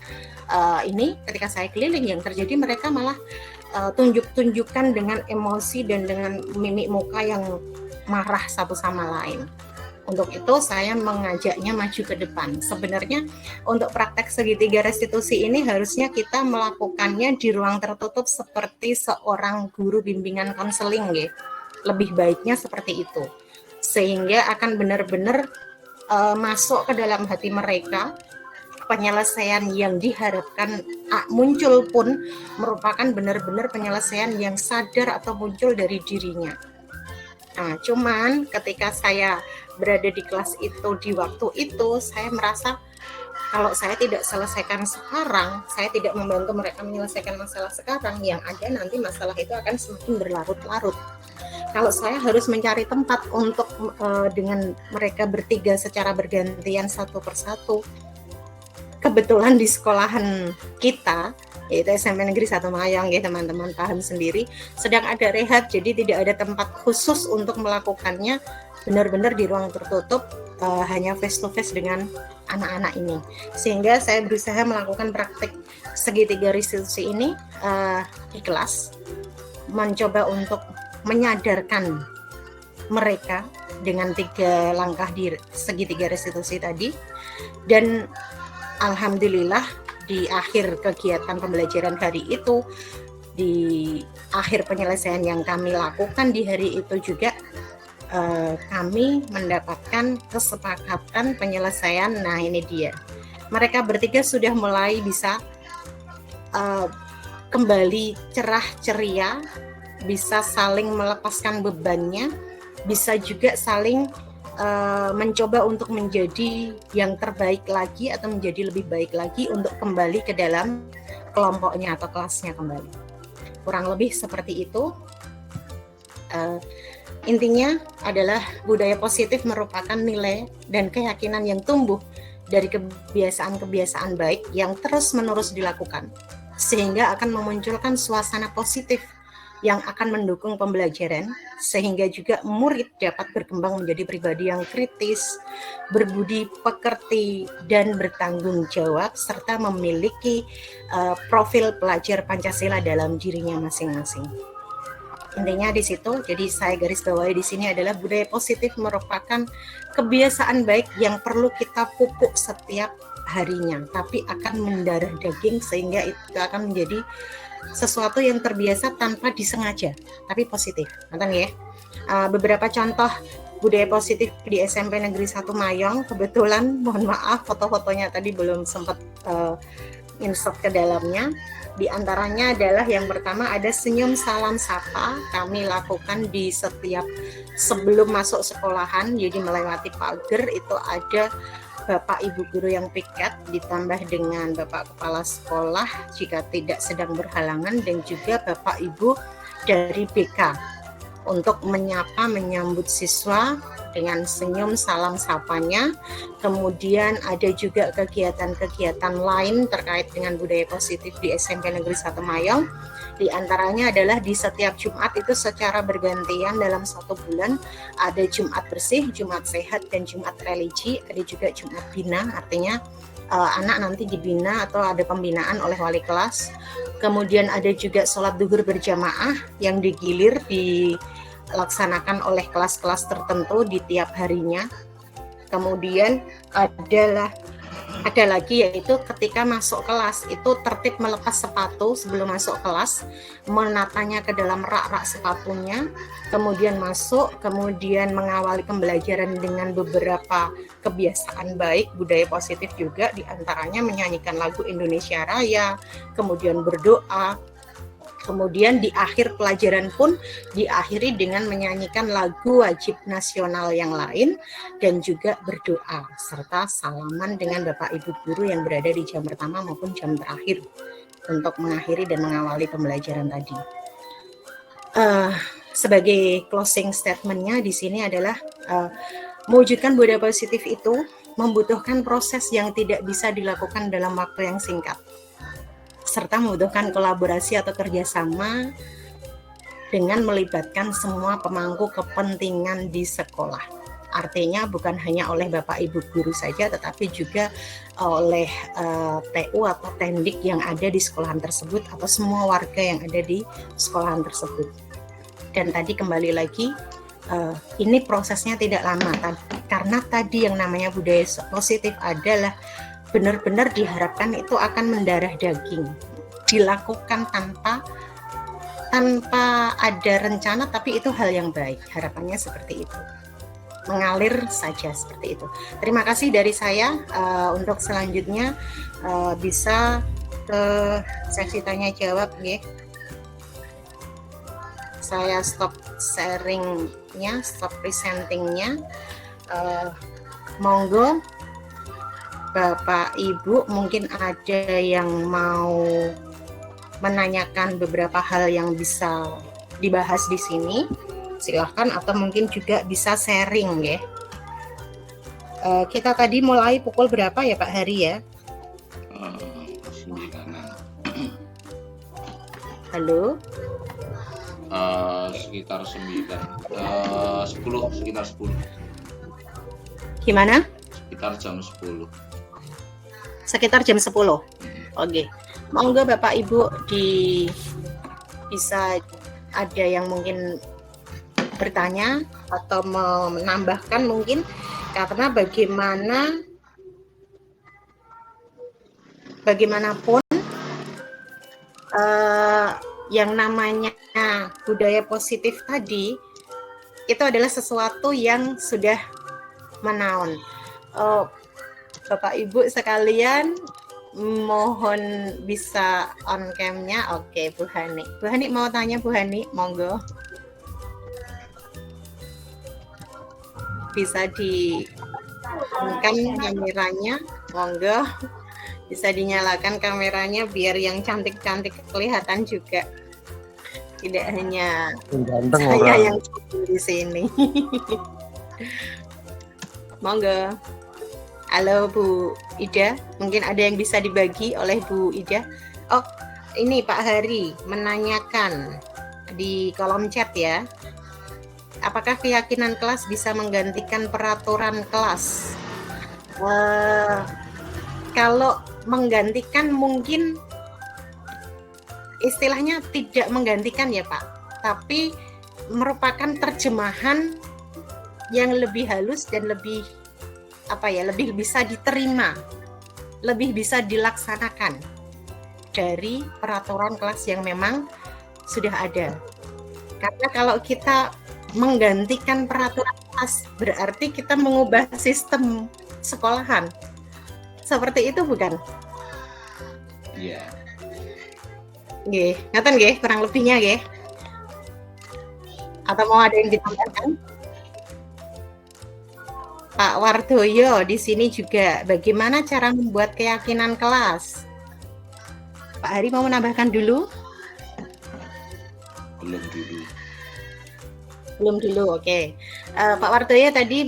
ini ketika saya keliling, yang terjadi mereka malah tunjuk-tunjukkan dengan emosi dan dengan mimik muka yang marah satu sama lain. Untuk itu saya mengajaknya maju ke depan. Sebenarnya untuk praktek segitiga restitusi ini harusnya kita melakukannya di ruang tertutup seperti seorang guru bimbingan konseling, ya. Lebih baiknya seperti itu, sehingga akan benar-benar masuk ke dalam hati mereka. Penyelesaian yang diharapkan muncul pun merupakan benar-benar penyelesaian yang sadar atau muncul dari dirinya. Nah, cuman ketika saya berada di kelas itu di waktu itu, saya merasa kalau saya tidak selesaikan sekarang, saya tidak membantu mereka menyelesaikan masalah sekarang, yang ada nanti masalah itu akan semakin berlarut-larut. Kalau saya harus mencari tempat untuk dengan mereka bertiga secara bergantian satu persatu, kebetulan di sekolahan kita, yaitu SMP Negeri 1 Mayang, ya teman-teman paham sendiri, sedang ada rehab, jadi tidak ada tempat khusus untuk melakukannya benar-benar di ruang tertutup, hanya face to face dengan anak-anak ini. Sehingga saya berusaha melakukan praktik segitiga restitusi ini di kelas, mencoba untuk menyadarkan mereka dengan 3 langkah di segitiga restitusi tadi. Dan alhamdulillah di akhir kegiatan pembelajaran hari itu, di akhir penyelesaian yang kami lakukan di hari itu juga, kami mendapatkan kesepakatan penyelesaian. Nah ini dia, mereka bertiga sudah mulai bisa kembali cerah ceria, bisa saling melepaskan bebannya, bisa juga saling mencoba untuk menjadi yang terbaik lagi atau menjadi lebih baik lagi untuk kembali ke dalam kelompoknya atau kelasnya kembali. Kurang lebih seperti itu. Intinya adalah budaya positif merupakan nilai dan keyakinan yang tumbuh dari kebiasaan-kebiasaan baik yang terus-menerus dilakukan, sehingga akan memunculkan suasana positif yang akan mendukung pembelajaran, sehingga juga murid dapat berkembang menjadi pribadi yang kritis, berbudi pekerti, dan bertanggung jawab, serta memiliki profil pelajar Pancasila dalam dirinya masing-masing. Intinya di situ, jadi saya garis bawahi di sini adalah budaya positif merupakan kebiasaan baik yang perlu kita pupuk setiap harinya, tapi akan mendarah daging sehingga itu akan menjadi sesuatu yang terbiasa tanpa disengaja, tapi positif. Nonton ya. Beberapa contoh budaya positif di SMP Negeri 1 Mayang, kebetulan mohon maaf foto-fotonya tadi belum sempat insert ke dalamnya. Di antaranya adalah yang pertama ada senyum salam sapa, kami lakukan di setiap sebelum masuk sekolahan, jadi melewati pagar itu ada Bapak Ibu guru yang piket, ditambah dengan Bapak Kepala Sekolah jika tidak sedang berhalangan, dan juga Bapak Ibu dari BK untuk menyambut siswa dengan senyum salam sapanya. Kemudian ada juga kegiatan-kegiatan lain terkait dengan budaya positif di SMP Negeri 1 Mayang. Di antaranya adalah di setiap Jumat itu secara bergantian dalam 1 bulan ada Jumat bersih, Jumat sehat, dan Jumat religi. Ada juga Jumat bina, artinya anak nanti dibina atau ada pembinaan oleh wali kelas. Kemudian ada juga sholat duhur berjamaah yang digilir dilaksanakan oleh kelas-kelas tertentu di tiap harinya. Kemudian ada lagi yaitu ketika masuk kelas itu tertib melepas sepatu sebelum masuk kelas, menatanya ke dalam rak-rak sepatunya, kemudian masuk, kemudian mengawali pembelajaran dengan beberapa kebiasaan baik, budaya positif juga, diantaranya menyanyikan lagu Indonesia Raya, kemudian berdoa, Kemudian di akhir pelajaran pun diakhiri dengan menyanyikan lagu wajib nasional yang lain dan juga berdoa serta salaman dengan Bapak Ibu guru yang berada di jam pertama maupun jam terakhir untuk mengakhiri dan mengawali pembelajaran tadi. Sebagai closing statement-nya di sini adalah mewujudkan budaya positif itu membutuhkan proses yang tidak bisa dilakukan dalam waktu yang singkat, serta membutuhkan kolaborasi atau kerjasama dengan melibatkan semua pemangku kepentingan di sekolah. Artinya bukan hanya oleh Bapak Ibu guru saja, tetapi juga oleh TU atau tendik yang ada di sekolahan tersebut atau semua warga yang ada di sekolahan tersebut. Dan tadi kembali lagi, ini prosesnya tidak lama karena tadi yang namanya budaya positif adalah benar-benar diharapkan itu akan mendarah daging, dilakukan tanpa ada rencana, tapi itu hal yang baik, harapannya seperti itu, mengalir saja seperti itu. Terima kasih dari saya. Untuk selanjutnya bisa ke sesi tanya jawab, ya. Saya stop sharingnya, stop presentingnya. Monggo Bapak Ibu, mungkin ada yang mau menanyakan beberapa hal yang bisa dibahas di sini, silahkan, atau mungkin juga bisa sharing, ya. Kita tadi mulai pukul berapa ya Pak Hari ya? 9-an. Halo? Sekitar 9, 10, sekitar 10. Gimana? Sekitar jam 10. Sekitar jam 10. Oke. Monggo Bapak Ibu bisa ada yang mungkin bertanya atau menambahkan mungkin, karena bagaimanapun yang namanya budaya positif tadi itu adalah sesuatu yang sudah menaun. Bapak Ibu sekalian, mohon bisa on cam-nya. Oke, Bu Hani. Bu Hani mau tanya, Bu Hani, monggo. Bisa di-on-kan kameranya, monggo. Bisa dinyalakan kameranya biar yang cantik-cantik kelihatan juga. Tidak hanya saya yang di sini. Monggo. Halo Bu Ida, mungkin ada yang bisa dibagi oleh Bu Ida. Oh, ini Pak Hari menanyakan di kolom chat ya. Apakah keyakinan kelas bisa menggantikan peraturan kelas? Kalau menggantikan mungkin istilahnya tidak menggantikan ya Pak, tapi merupakan terjemahan yang lebih halus dan lebih lebih bisa diterima, lebih bisa dilaksanakan dari peraturan kelas yang memang sudah ada. Karena kalau kita menggantikan peraturan kelas berarti kita mengubah sistem sekolahan. Seperti itu bukan? Iya. Nggih, ngaten nggih kurang lebihnya nggih. Atau mau ada yang ditambahkan? Pak Wardoyo di sini juga, bagaimana cara membuat keyakinan kelas? Pak Hari mau menambahkan dulu? Belum dulu, oke. Pak Wardoyo tadi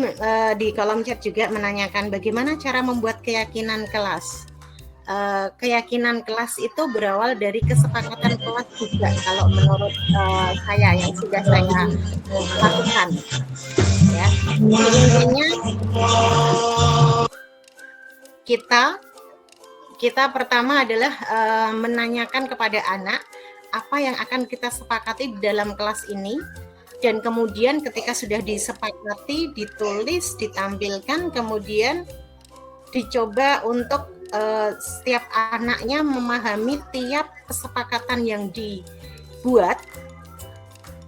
di kolom chat juga menanyakan bagaimana cara membuat keyakinan kelas. Keyakinan kelas itu berawal dari kesepakatan kelas juga, kalau menurut saya yang sudah saya lakukan. Ya, intinya kita pertama adalah menanyakan kepada anak apa yang akan kita sepakati di dalam kelas ini, dan kemudian ketika sudah disepakati, ditulis, ditampilkan, kemudian dicoba untuk setiap anaknya memahami tiap kesepakatan yang dibuat,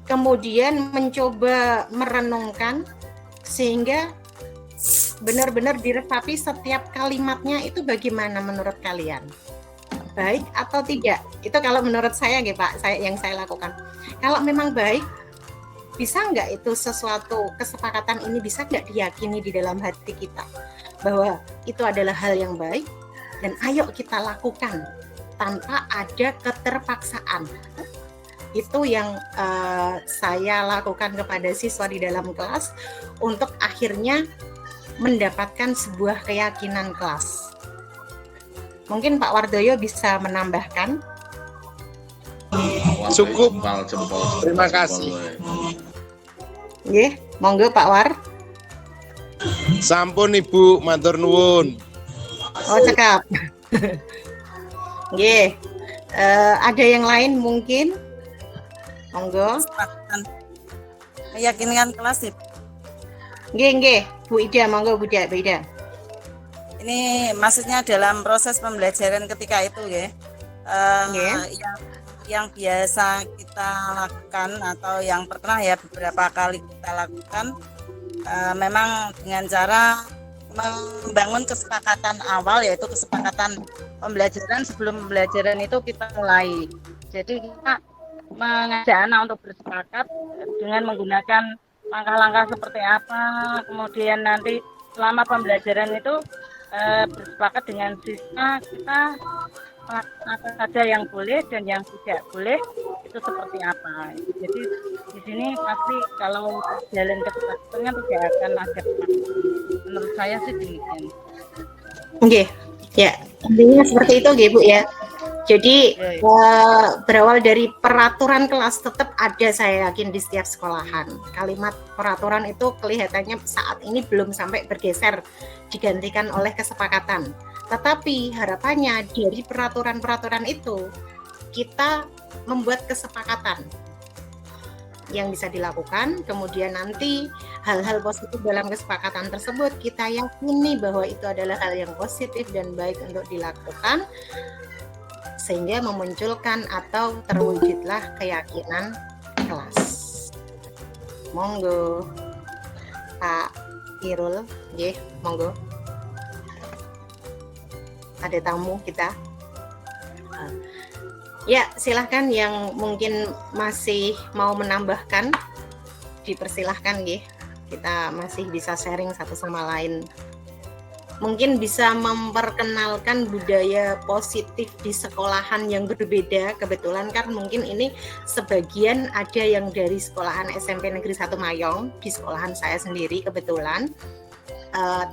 kemudian mencoba merenungkan sehingga benar-benar diresapi setiap kalimatnya itu bagaimana menurut kalian. baik atau tidak. Itu kalau menurut saya nggih Pak, yang saya lakukan. Kalau memang baik, bisa nggak itu sesuatu kesepakatan ini bisa nggak diyakini di dalam hati kita bahwa itu adalah hal yang baik dan ayo kita lakukan tanpa ada keterpaksaan. Itu yang saya lakukan kepada siswa di dalam kelas untuk akhirnya mendapatkan sebuah keyakinan kelas. Mungkin Pak Wardoyo bisa menambahkan. Cukup. Jempol. Terima kasih. Nggih, monggo Pak War. Sampun Ibu, matur nuwun. Oh, cekap. Nggih. Ada yang lain mungkin? Monggo. Meyakinkan kelas ya. Nggih, Bu Ida, monggo Bu Ida. Ini maksudnya dalam proses pembelajaran ketika itu ya. Yang biasa kita lakukan atau yang pernah ya beberapa kali kita lakukan memang dengan cara membangun kesepakatan awal, yaitu kesepakatan pembelajaran. Sebelum pembelajaran itu kita mulai. Jadi kita mengajak anak untuk bersepakat dengan menggunakan langkah-langkah seperti apa, kemudian nanti selama pembelajaran itu bersepakat dengan siswa kita apa saja yang boleh dan yang tidak boleh itu seperti apa. Jadi di sini pasti kalau jalan kesepakatannya tidak akan ada. Menurut saya sih demikian. Nggih, ya intinya seperti itu nggih Bu ya. Jadi berawal dari peraturan kelas tetap ada, saya yakin, di setiap sekolahan. Kalimat peraturan itu kelihatannya saat ini belum sampai bergeser digantikan oleh kesepakatan. Tetapi harapannya dari peraturan-peraturan itu kita membuat kesepakatan yang bisa dilakukan, kemudian nanti hal-hal positif dalam kesepakatan tersebut kita yakini bahwa itu adalah hal yang positif dan baik untuk dilakukan, sehingga memunculkan atau terwujudlah keyakinan kelas. Monggo Pak Irul, nggih, monggo. Ada tamu kita. Ya, silahkan yang mungkin masih mau menambahkan, dipersilahkan nggih. Kita masih bisa sharing satu sama lain. Mungkin bisa memperkenalkan budaya positif di sekolahan yang berbeda. Kebetulan kan mungkin ini sebagian ada yang dari sekolahan SMP Negeri 1 Mayong, di sekolahan saya sendiri kebetulan.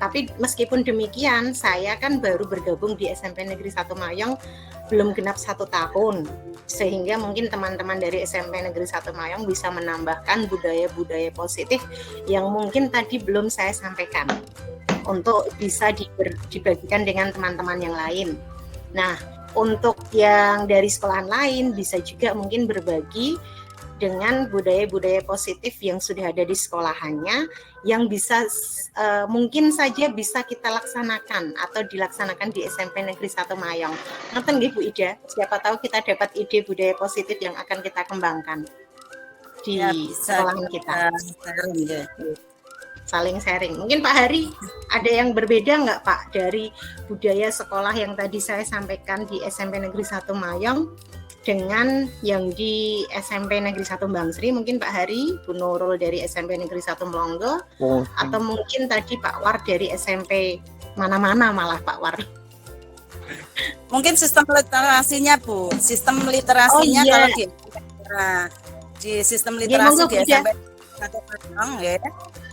Tapi meskipun demikian, saya kan baru bergabung di SMP Negeri 1 Mayong belum genap 1 tahun, sehingga mungkin teman-teman dari SMP Negeri 1 Mayong bisa menambahkan budaya-budaya positif yang mungkin tadi belum saya sampaikan untuk bisa dibagikan dengan teman-teman yang lain. Nah, untuk yang dari sekolahan lain bisa juga mungkin berbagi dengan budaya-budaya positif yang sudah ada di sekolahannya, yang bisa mungkin saja bisa kita laksanakan atau dilaksanakan di SMP Negeri 1 Mayong. Nonton nggih Bu Ida, siapa tahu kita dapat ide budaya positif yang akan kita kembangkan di sekolahan kita. Saling sharing. Mungkin Pak Hari ada yang berbeda nggak Pak dari budaya sekolah yang tadi saya sampaikan di SMP Negeri 1 Mayong dengan yang di SMP Negeri 1 Bangsri? Mungkin Pak Hari, Bu Nurul dari SMP Negeri 1 Melonggo, atau mungkin tadi Pak War dari SMP mana-mana malah Pak War. Mungkin sistem literasinya Bu, sistem literasinya kalau di sistem literasi di SMP 1 Mayong ya,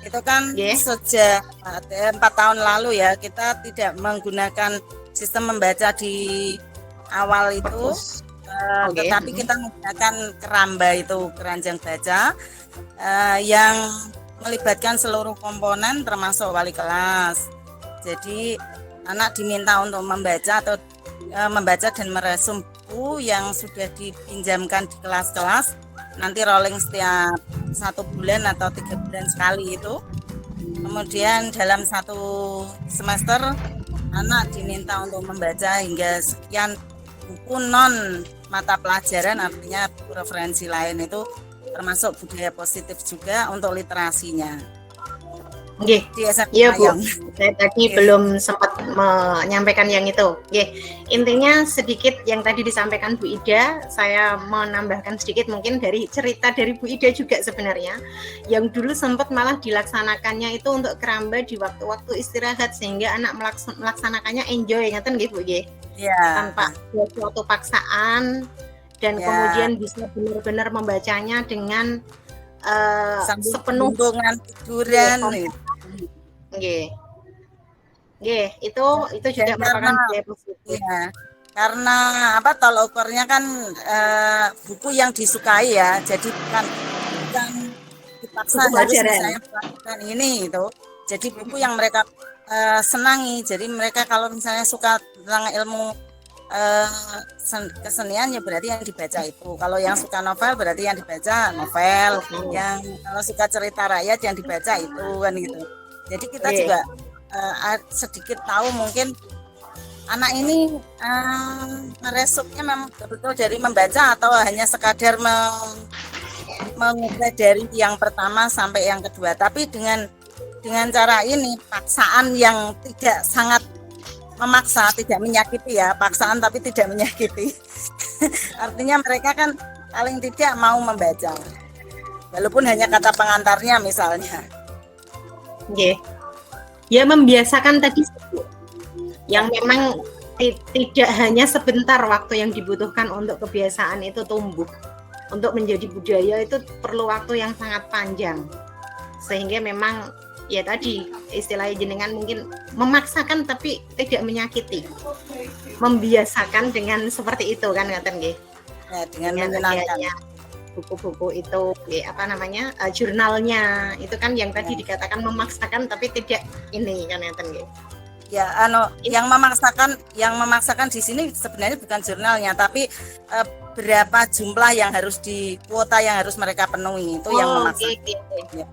itu kan sejak 4 tahun lalu ya, kita tidak menggunakan sistem membaca di awal itu. Tetapi kita menggunakan keramba itu, keranjang baca yang melibatkan seluruh komponen termasuk wali kelas. Jadi anak diminta untuk membaca atau membaca dan meresum buku yang sudah dipinjamkan di kelas-kelas, nanti rolling setiap 1 bulan atau 3 bulan sekali itu. Kemudian dalam 1 semester anak diminta untuk membaca hingga sekian buku non mata pelajaran, artinya buku referensi lain, itu termasuk budaya positif juga untuk literasinya. Nggih. Iya Bu, saya tadi belum sempat menyampaikan yang itu. Nggih. Intinya sedikit yang tadi disampaikan Bu Ida, saya menambahkan sedikit mungkin dari cerita dari Bu Ida juga sebenarnya, yang dulu sempat malah dilaksanakannya itu untuk keramba di waktu-waktu istirahat sehingga anak melaksanakannya enjoy, ngeten nggih Bu nggih? Ya. Tanpa suatu paksaan dan kemudian bisa benar-benar membacanya dengan sepenuh hubungan tiduran. Nggih. Nggih, itu juga merupakan budaya positif. Ya. Karena tolak ukurnya kan buku yang disukai ya, jadi bukan dipaksa harus misalnya melakukan ini itu. Jadi buku yang mereka senangi. Jadi mereka kalau misalnya suka tentang ilmu kesenian ya berarti yang dibaca itu. Kalau yang suka novel berarti yang dibaca novel. Yang kalau suka cerita rakyat yang dibaca itu kan gitu. Jadi kita juga sedikit tahu mungkin anak ini meresupnya memang betul dari membaca atau hanya sekadar mengubah dari yang pertama sampai yang kedua. Tapi dengan cara ini paksaan yang tidak sangat memaksa, tidak menyakiti ya, paksaan tapi tidak menyakiti. Artinya mereka kan paling tidak mau membaca, walaupun hanya kata pengantarnya misalnya. Oke. Ya membiasakan tadi yang memang tidak hanya sebentar waktu yang dibutuhkan untuk kebiasaan itu tumbuh. Untuk menjadi budaya itu perlu waktu yang sangat panjang. Sehingga memang ya tadi istilahnya jenengan mungkin memaksakan tapi tidak menyakiti. Membiasakan dengan seperti itu kan ngaten nggih. Ya, dengan menyenangkan. Buku-buku itu jurnalnya itu kan yang tadi dikatakan memaksakan tapi tidak ini kan ngaten nggih. Ya, yang memaksakan di sini sebenarnya bukan jurnalnya, tapi berapa jumlah yang harus kuota yang harus mereka penuhi itu yang memaksa. Ya.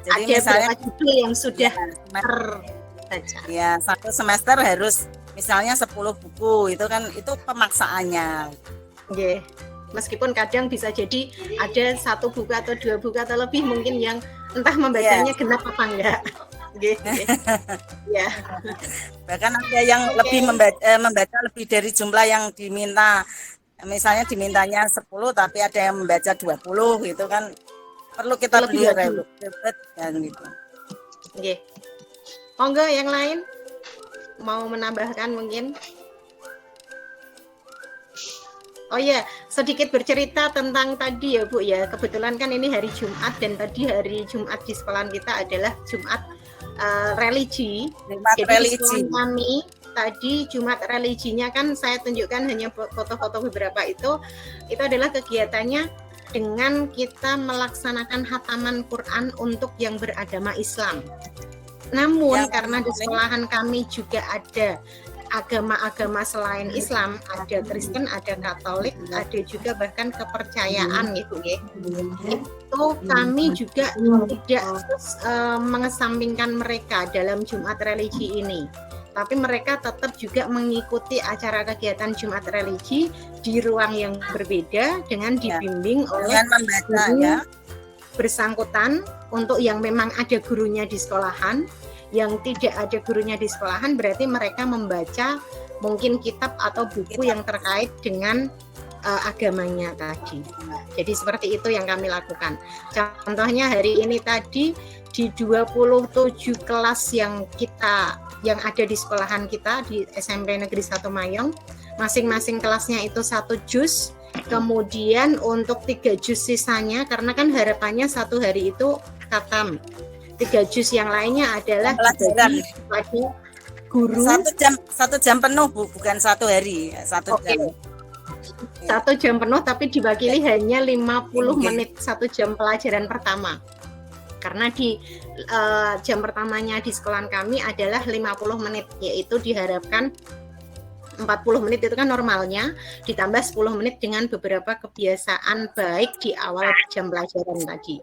Jadi ada misalnya berapa judul yang sudah terbaca. Ya, satu semester harus misalnya 10 buku, itu kan itu pemaksaannya. Nggih. Meskipun kadang bisa jadi ada 1 buku atau 2 buku atau lebih mungkin yang entah membacanya genap apa enggak. Ya. Bahkan ada yang lebih membaca lebih dari jumlah yang diminta. Misalnya dimintanya 10 tapi ada yang membaca 20 gitu kan. Perlu kita beli ribet kan gitu. Nggih. Monggo yang lain mau menambahkan mungkin. Oh ya, sedikit bercerita tentang tadi ya Bu ya. Kebetulan kan ini hari Jumat dan tadi hari Jumat di sekolahan kita adalah Jumat religi. Jadi religi kami tadi Jumat religinya kan saya tunjukkan hanya foto-foto beberapa itu adalah kegiatannya dengan kita melaksanakan khataman Quran untuk yang beragama Islam. Namun karena di sekolahan kami juga ada agama-agama selain Islam, ada Kristen, ada Katolik, ada juga bahkan kepercayaan gitu ya. Itu kami juga tidak mengesampingkan mereka dalam Jumat religi ini. Tapi mereka tetap juga mengikuti acara kegiatan Jumat religi di ruang yang berbeda dengan dibimbing oleh guru bersangkutan untuk yang memang ada gurunya di sekolahan. Yang tidak ada gurunya di sekolahan berarti mereka membaca mungkin kitab atau buku yang terkait dengan agamanya tadi. Jadi seperti itu yang kami lakukan. Contohnya hari ini tadi di 27 kelas yang ada di sekolahan kita di SMP Negeri 1 Mayong, masing-masing kelasnya itu 1 juz. Kemudian untuk 3 juz sisanya karena kan harapannya 1 hari itu khatam. 3 juz yang lainnya adalah pelajaran pada guru. 1 jam penuh Bu, bukan 1 hari, 1 jam. 1 jam penuh tapi diwakili hanya 50 menit 1 jam pelajaran pertama. Karena di jam pertamanya di sekolahan kami adalah 50 menit, yaitu diharapkan 40 menit itu kan normalnya, ditambah 10 menit dengan beberapa kebiasaan baik di awal jam pelajaran tadi.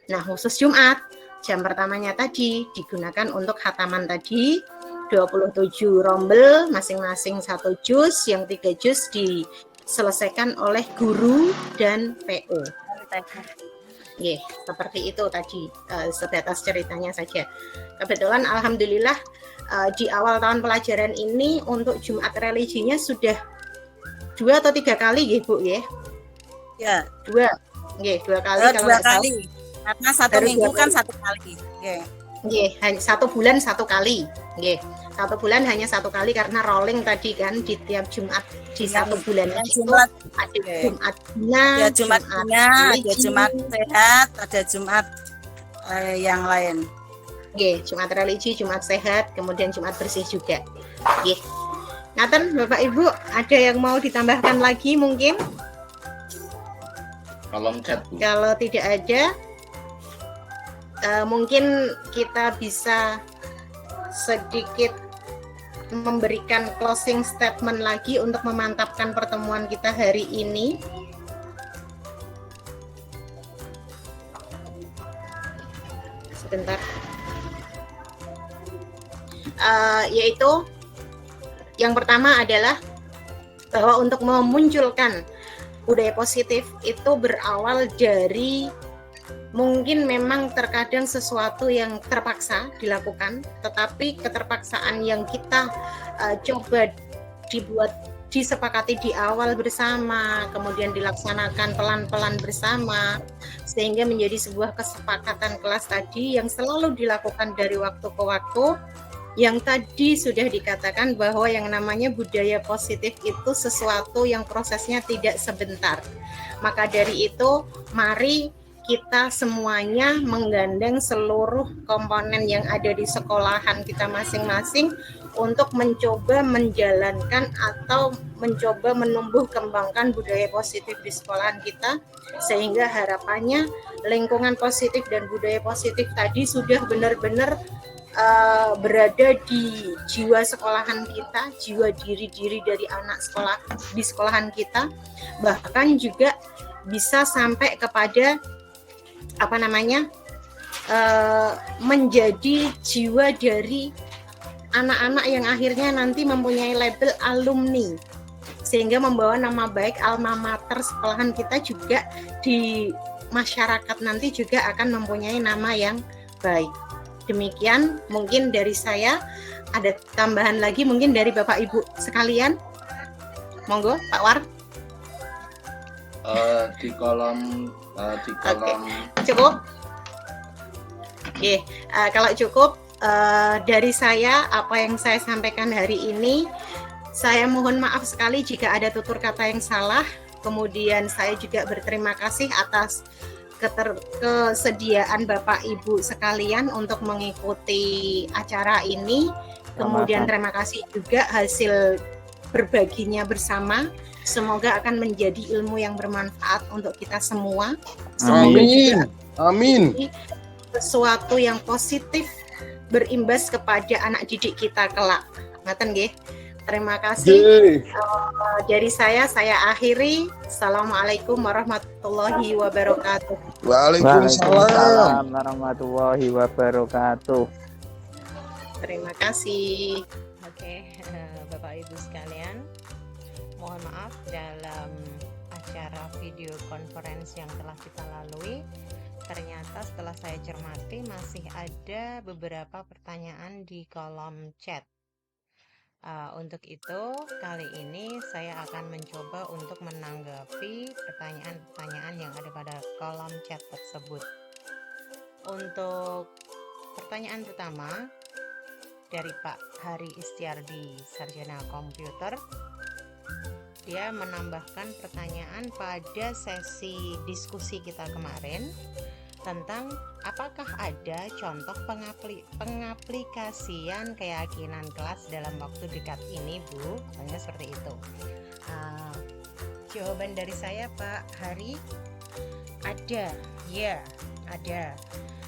Nah, khusus Jumat jam pertamanya tadi digunakan untuk khataman tadi 27 rombel masing-masing 1 juz, yang 3 juz diselesaikan oleh guru dan PO. Seperti itu tadi sebatas ceritanya saja. Kebetulan alhamdulillah di awal tahun pelajaran ini untuk Jumat religinya sudah 2 atau 3 kali nggih Bu ya? Ya, 2. Nggih, 2 kali kalau 2 nggak salah. kali. Karena satu Baru minggu 2 kan kali. 1 kali. Oke. Nggih, hanya 1 bulan 1 kali. Nggih. 1 bulan hanya 1 kali karena rolling tadi kan di tiap Jumat di 1 bulan Yang itu Jumat, ada oke. Jumat Dina, Ya Jumat Dina, ada Religi. Jumat Sehat, ada Jumat yang lain. Nggih, Jumat religi, Jumat sehat, kemudian Jumat bersih juga. Nggih. Ngaten Bapak Ibu, ada yang mau ditambahkan lagi mungkin? Kolom chat Bu. Kalau tidak ada, mungkin kita bisa sedikit memberikan closing statement lagi untuk memantapkan pertemuan kita hari ini. Sebentar. Yaitu yang pertama adalah bahwa untuk memunculkan budaya positif itu berawal dari mungkin memang terkadang sesuatu yang terpaksa dilakukan, tetapi keterpaksaan yang kita coba disepakati di awal bersama, kemudian dilaksanakan pelan-pelan bersama, sehingga menjadi sebuah kesepakatan kelas tadi yang selalu dilakukan dari waktu ke waktu, yang tadi sudah dikatakan bahwa yang namanya budaya positif itu sesuatu yang prosesnya tidak sebentar. Maka dari itu, mari kita semuanya menggandeng seluruh komponen yang ada di sekolahan kita masing-masing untuk mencoba menjalankan atau mencoba menumbuh kembangkan budaya positif di sekolahan kita, sehingga harapannya lingkungan positif dan budaya positif tadi sudah benar-benar berada di jiwa sekolahan kita, jiwa diri dari anak sekolah di sekolahan kita, bahkan juga bisa sampai kepada menjadi jiwa dari anak-anak yang akhirnya nanti mempunyai label alumni, sehingga membawa nama baik alma mater sekolahan kita juga di masyarakat nanti juga akan mempunyai nama yang baik. Demikian mungkin dari saya. Ada tambahan lagi mungkin dari Bapak Ibu sekalian? Monggo Pak War. Di kolom Cukup? Oke, kalau cukup dari saya apa yang saya sampaikan hari ini, saya mohon maaf sekali jika ada tutur kata yang salah. Kemudian saya juga berterima kasih atas kesediaan Bapak Ibu sekalian untuk mengikuti acara ini. Kemudian terima kasih juga hasil berbaginya bersama. Semoga akan menjadi ilmu yang bermanfaat untuk kita semua. Semoga juga Amin. sesuatu yang positif berimbas kepada anak didik kita kelak. Ngaten nggih. Terima kasih. Dari saya akhiri. Assalamualaikum warahmatullahi wabarakatuh. Waalaikumsalam warahmatullahi wabarakatuh. Terima kasih. Oke, Bapak Ibu sekalian, mohon maaf dalam acara video conference yang telah kita lalui, ternyata setelah saya cermati masih ada beberapa pertanyaan di kolom chat. Untuk itu, kali ini saya akan mencoba untuk menanggapi pertanyaan-pertanyaan yang ada pada kolom chat tersebut. Untuk pertanyaan pertama dari Pak Hari Istiardi, Sarjana Komputer, dia menambahkan pertanyaan pada sesi diskusi kita kemarin tentang apakah ada contoh pengaplikasian keyakinan kelas dalam waktu dekat ini, Bu? Katanya seperti itu. Jawaban dari saya, Pak Hari, ada, ya, ada,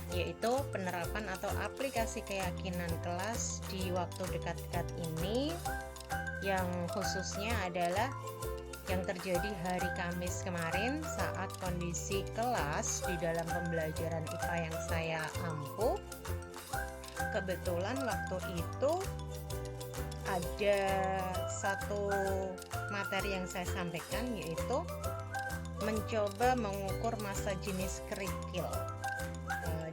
yaitu penerapan atau aplikasi keyakinan kelas di waktu dekat-dekat ini, yang khususnya adalah yang terjadi hari Kamis kemarin saat kondisi kelas di dalam pembelajaran IPA yang saya ampuh. Kebetulan waktu itu ada satu materi yang saya sampaikan, yaitu mencoba mengukur massa jenis kerikil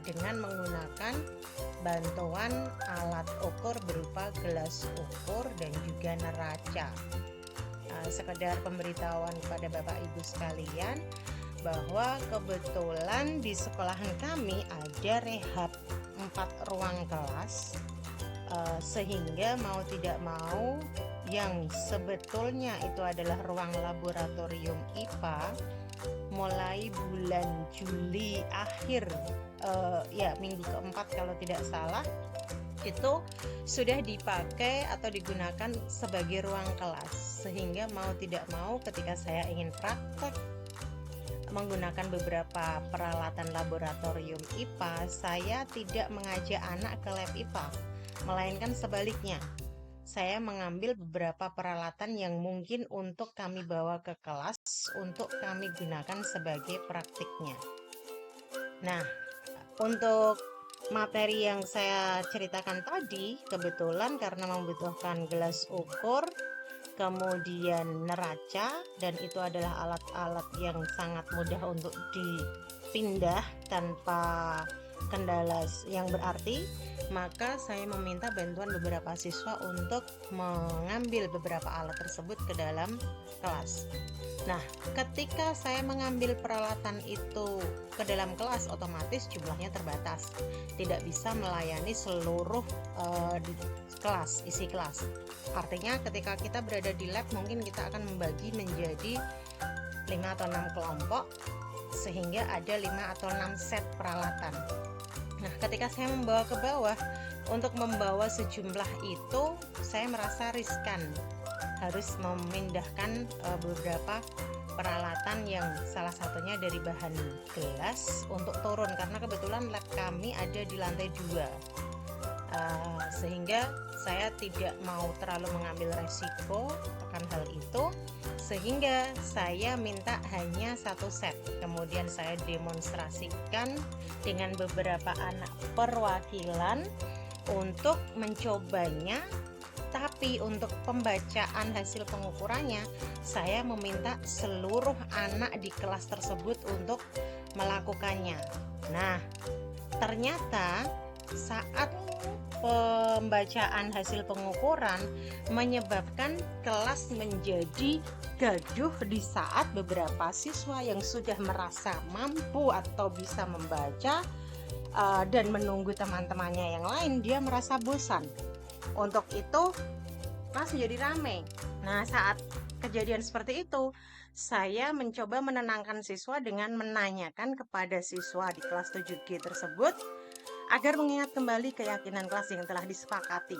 dengan menggunakan bantuan alat ukur berupa gelas ukur dan juga neraca. sekedar pemberitahuan kepada Bapak Ibu sekalian bahwa kebetulan di sekolahan kami ada rehab 4 ruang kelas, sehingga mau tidak mau yang sebetulnya itu adalah ruang laboratorium IPA mulai bulan Juli akhir, ya minggu keempat kalau tidak salah, itu sudah dipakai atau digunakan sebagai ruang kelas, sehingga mau tidak mau ketika saya ingin praktek menggunakan beberapa peralatan laboratorium IPA, saya tidak mengajak anak ke lab IPA, melainkan sebaliknya. Saya mengambil beberapa peralatan yang mungkin untuk kami bawa ke kelas untuk kami gunakan sebagai praktiknya. Nah, untuk materi yang saya ceritakan tadi, kebetulan karena membutuhkan gelas ukur, kemudian neraca, dan itu adalah alat-alat yang sangat mudah untuk dipindah tanpa kendala yang berarti, maka saya meminta bantuan beberapa siswa untuk mengambil beberapa alat tersebut ke dalam kelas. Nah, ketika saya mengambil peralatan itu ke dalam kelas, otomatis jumlahnya terbatas, tidak bisa melayani seluruh kelas, isi kelas. Artinya ketika kita berada di lab, mungkin kita akan membagi menjadi 5 atau 6 kelompok, sehingga ada 5 atau 6 set peralatan. Nah, ketika saya membawa ke bawah, untuk membawa sejumlah itu saya merasa riskan, harus memindahkan beberapa peralatan yang salah satunya dari bahan gelas untuk turun, karena kebetulan lab kami ada di lantai 2, sehingga saya tidak mau terlalu mengambil resiko akan hal itu, sehingga saya minta hanya 1 set, kemudian saya demonstrasikan dengan beberapa anak perwakilan untuk mencobanya. Tapi untuk pembacaan hasil pengukurannya, saya meminta seluruh anak di kelas tersebut untuk melakukannya. Nah, ternyata saat pembacaan hasil pengukuran menyebabkan kelas menjadi gaduh di saat beberapa siswa yang sudah merasa mampu atau bisa membaca dan menunggu teman-temannya yang lain, dia merasa bosan. Untuk itu kelas menjadi ramai. Nah, saat kejadian seperti itu, saya mencoba menenangkan siswa dengan menanyakan kepada siswa di kelas 7G tersebut agar mengingat kembali keyakinan kelas yang telah disepakati,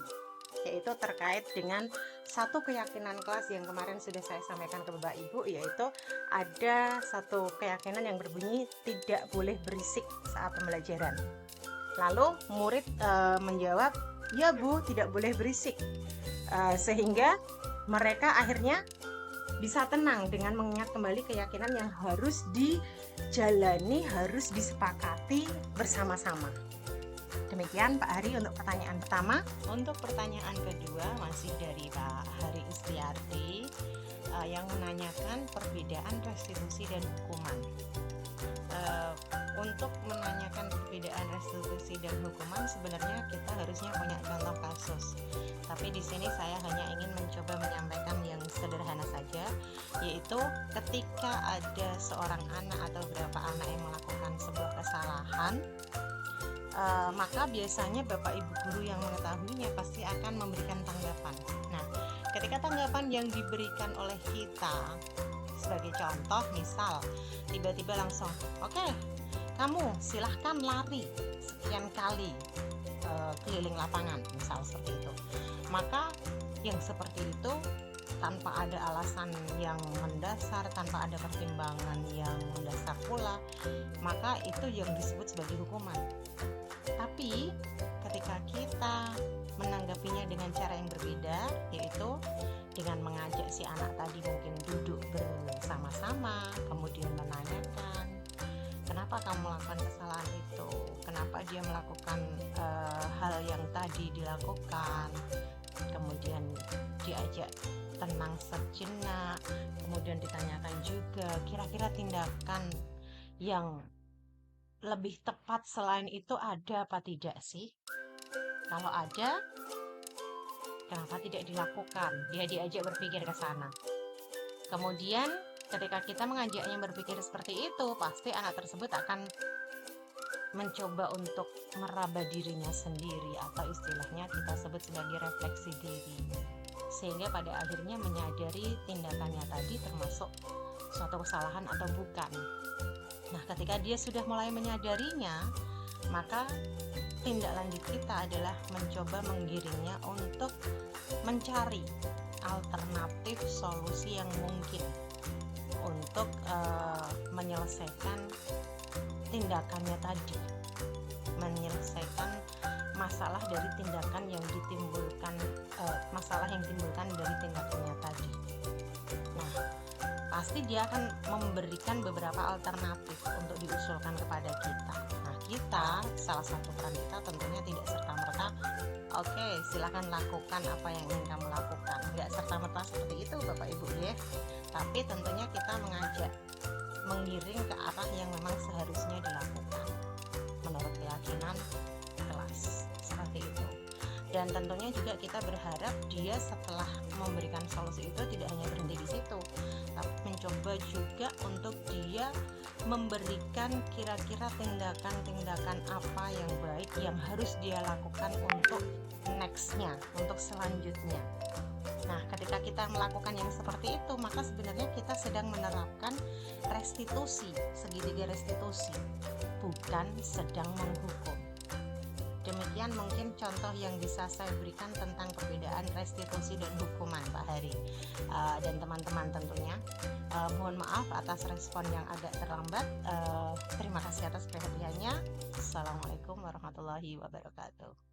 yaitu terkait dengan satu keyakinan kelas yang kemarin sudah saya sampaikan ke Bapak Ibu, yaitu ada satu keyakinan yang berbunyi tidak boleh berisik saat pembelajaran. Lalu murid menjawab, ya Bu, tidak boleh berisik, sehingga mereka akhirnya bisa tenang dengan mengingat kembali keyakinan yang harus dijalani, harus disepakati bersama-sama. Demikian Pak Hari untuk pertanyaan pertama. Untuk pertanyaan kedua masih dari Pak Hari Istiarti yang menanyakan perbedaan restitusi dan hukuman. Untuk menanyakan perbedaan restitusi dan hukuman, sebenarnya kita harusnya punya contoh kasus. Tapi di sini saya hanya ingin mencoba menyampaikan yang sederhana saja, yaitu ketika ada seorang anak atau beberapa anak yang melakukan sebuah kesalahan, maka biasanya Bapak Ibu guru yang mengetahuinya pasti akan memberikan tanggapan. Nah, ketika tanggapan yang diberikan oleh kita, sebagai contoh, misal tiba-tiba langsung, oke, kamu silahkan lari sekian kali keliling lapangan, misal seperti itu. Maka yang seperti itu tanpa ada alasan yang mendasar, tanpa ada pertimbangan yang mendasar pula, maka itu yang disebut sebagai hukuman. Tapi ketika kita menanggapinya dengan cara yang berbeda, yaitu dengan mengajak si anak tadi mungkin duduk bersama-sama, kemudian menanyakan kenapa kamu melakukan kesalahan itu, kenapa dia melakukan hal yang tadi dilakukan, kemudian diajak tenang sejenak, kemudian ditanyakan juga kira-kira tindakan yang lebih tepat selain itu ada apa tidak sih? Kalau ada, kenapa tidak dilakukan? Dia diajak berpikir ke sana. Kemudian ketika kita mengajaknya berpikir seperti itu, pasti anak tersebut akan mencoba untuk meraba dirinya sendiri, atau istilahnya kita sebut sebagai refleksi diri, sehingga pada akhirnya menyadari tindakannya tadi termasuk suatu kesalahan atau bukan. Nah, ketika dia sudah mulai menyadarinya, maka tindak lanjut kita adalah mencoba menggiringnya untuk mencari alternatif solusi yang mungkin untuk menyelesaikan tindakannya tadi, menyelesaikan masalah dari tindakan yang ditimbulkan, masalah yang ditimbulkan dari tindakannya tadi. Nah, pasti dia akan memberikan beberapa alternatif untuk diusulkan kepada kita. Nah, kita, salah satu peran kita tentunya tidak serta-merta oke, silakan lakukan apa yang ingin kamu lakukan. Tidak serta-merta seperti itu Bapak Ibu ya. Tapi tentunya kita mengajak, menggiring ke arah yang memang seharusnya dilakukan menurut keyakinan kelas, seperti itu. Dan tentunya juga kita berharap dia setelah memberikan solusi itu tidak hanya berhenti di situ, tapi mencoba juga untuk dia memberikan kira-kira tindakan-tindakan apa yang baik yang harus dia lakukan untuk nextnya, untuk selanjutnya. Nah, ketika kita melakukan yang seperti itu, maka sebenarnya kita sedang menerapkan restitusi, segitiga restitusi, bukan sedang menghukum. Demikian mungkin contoh yang bisa saya berikan tentang perbedaan restitusi dan hukuman Pak Hari dan teman-teman tentunya. Mohon maaf atas respon yang agak terlambat. Terima kasih atas perhatiannya. Assalamualaikum warahmatullahi wabarakatuh.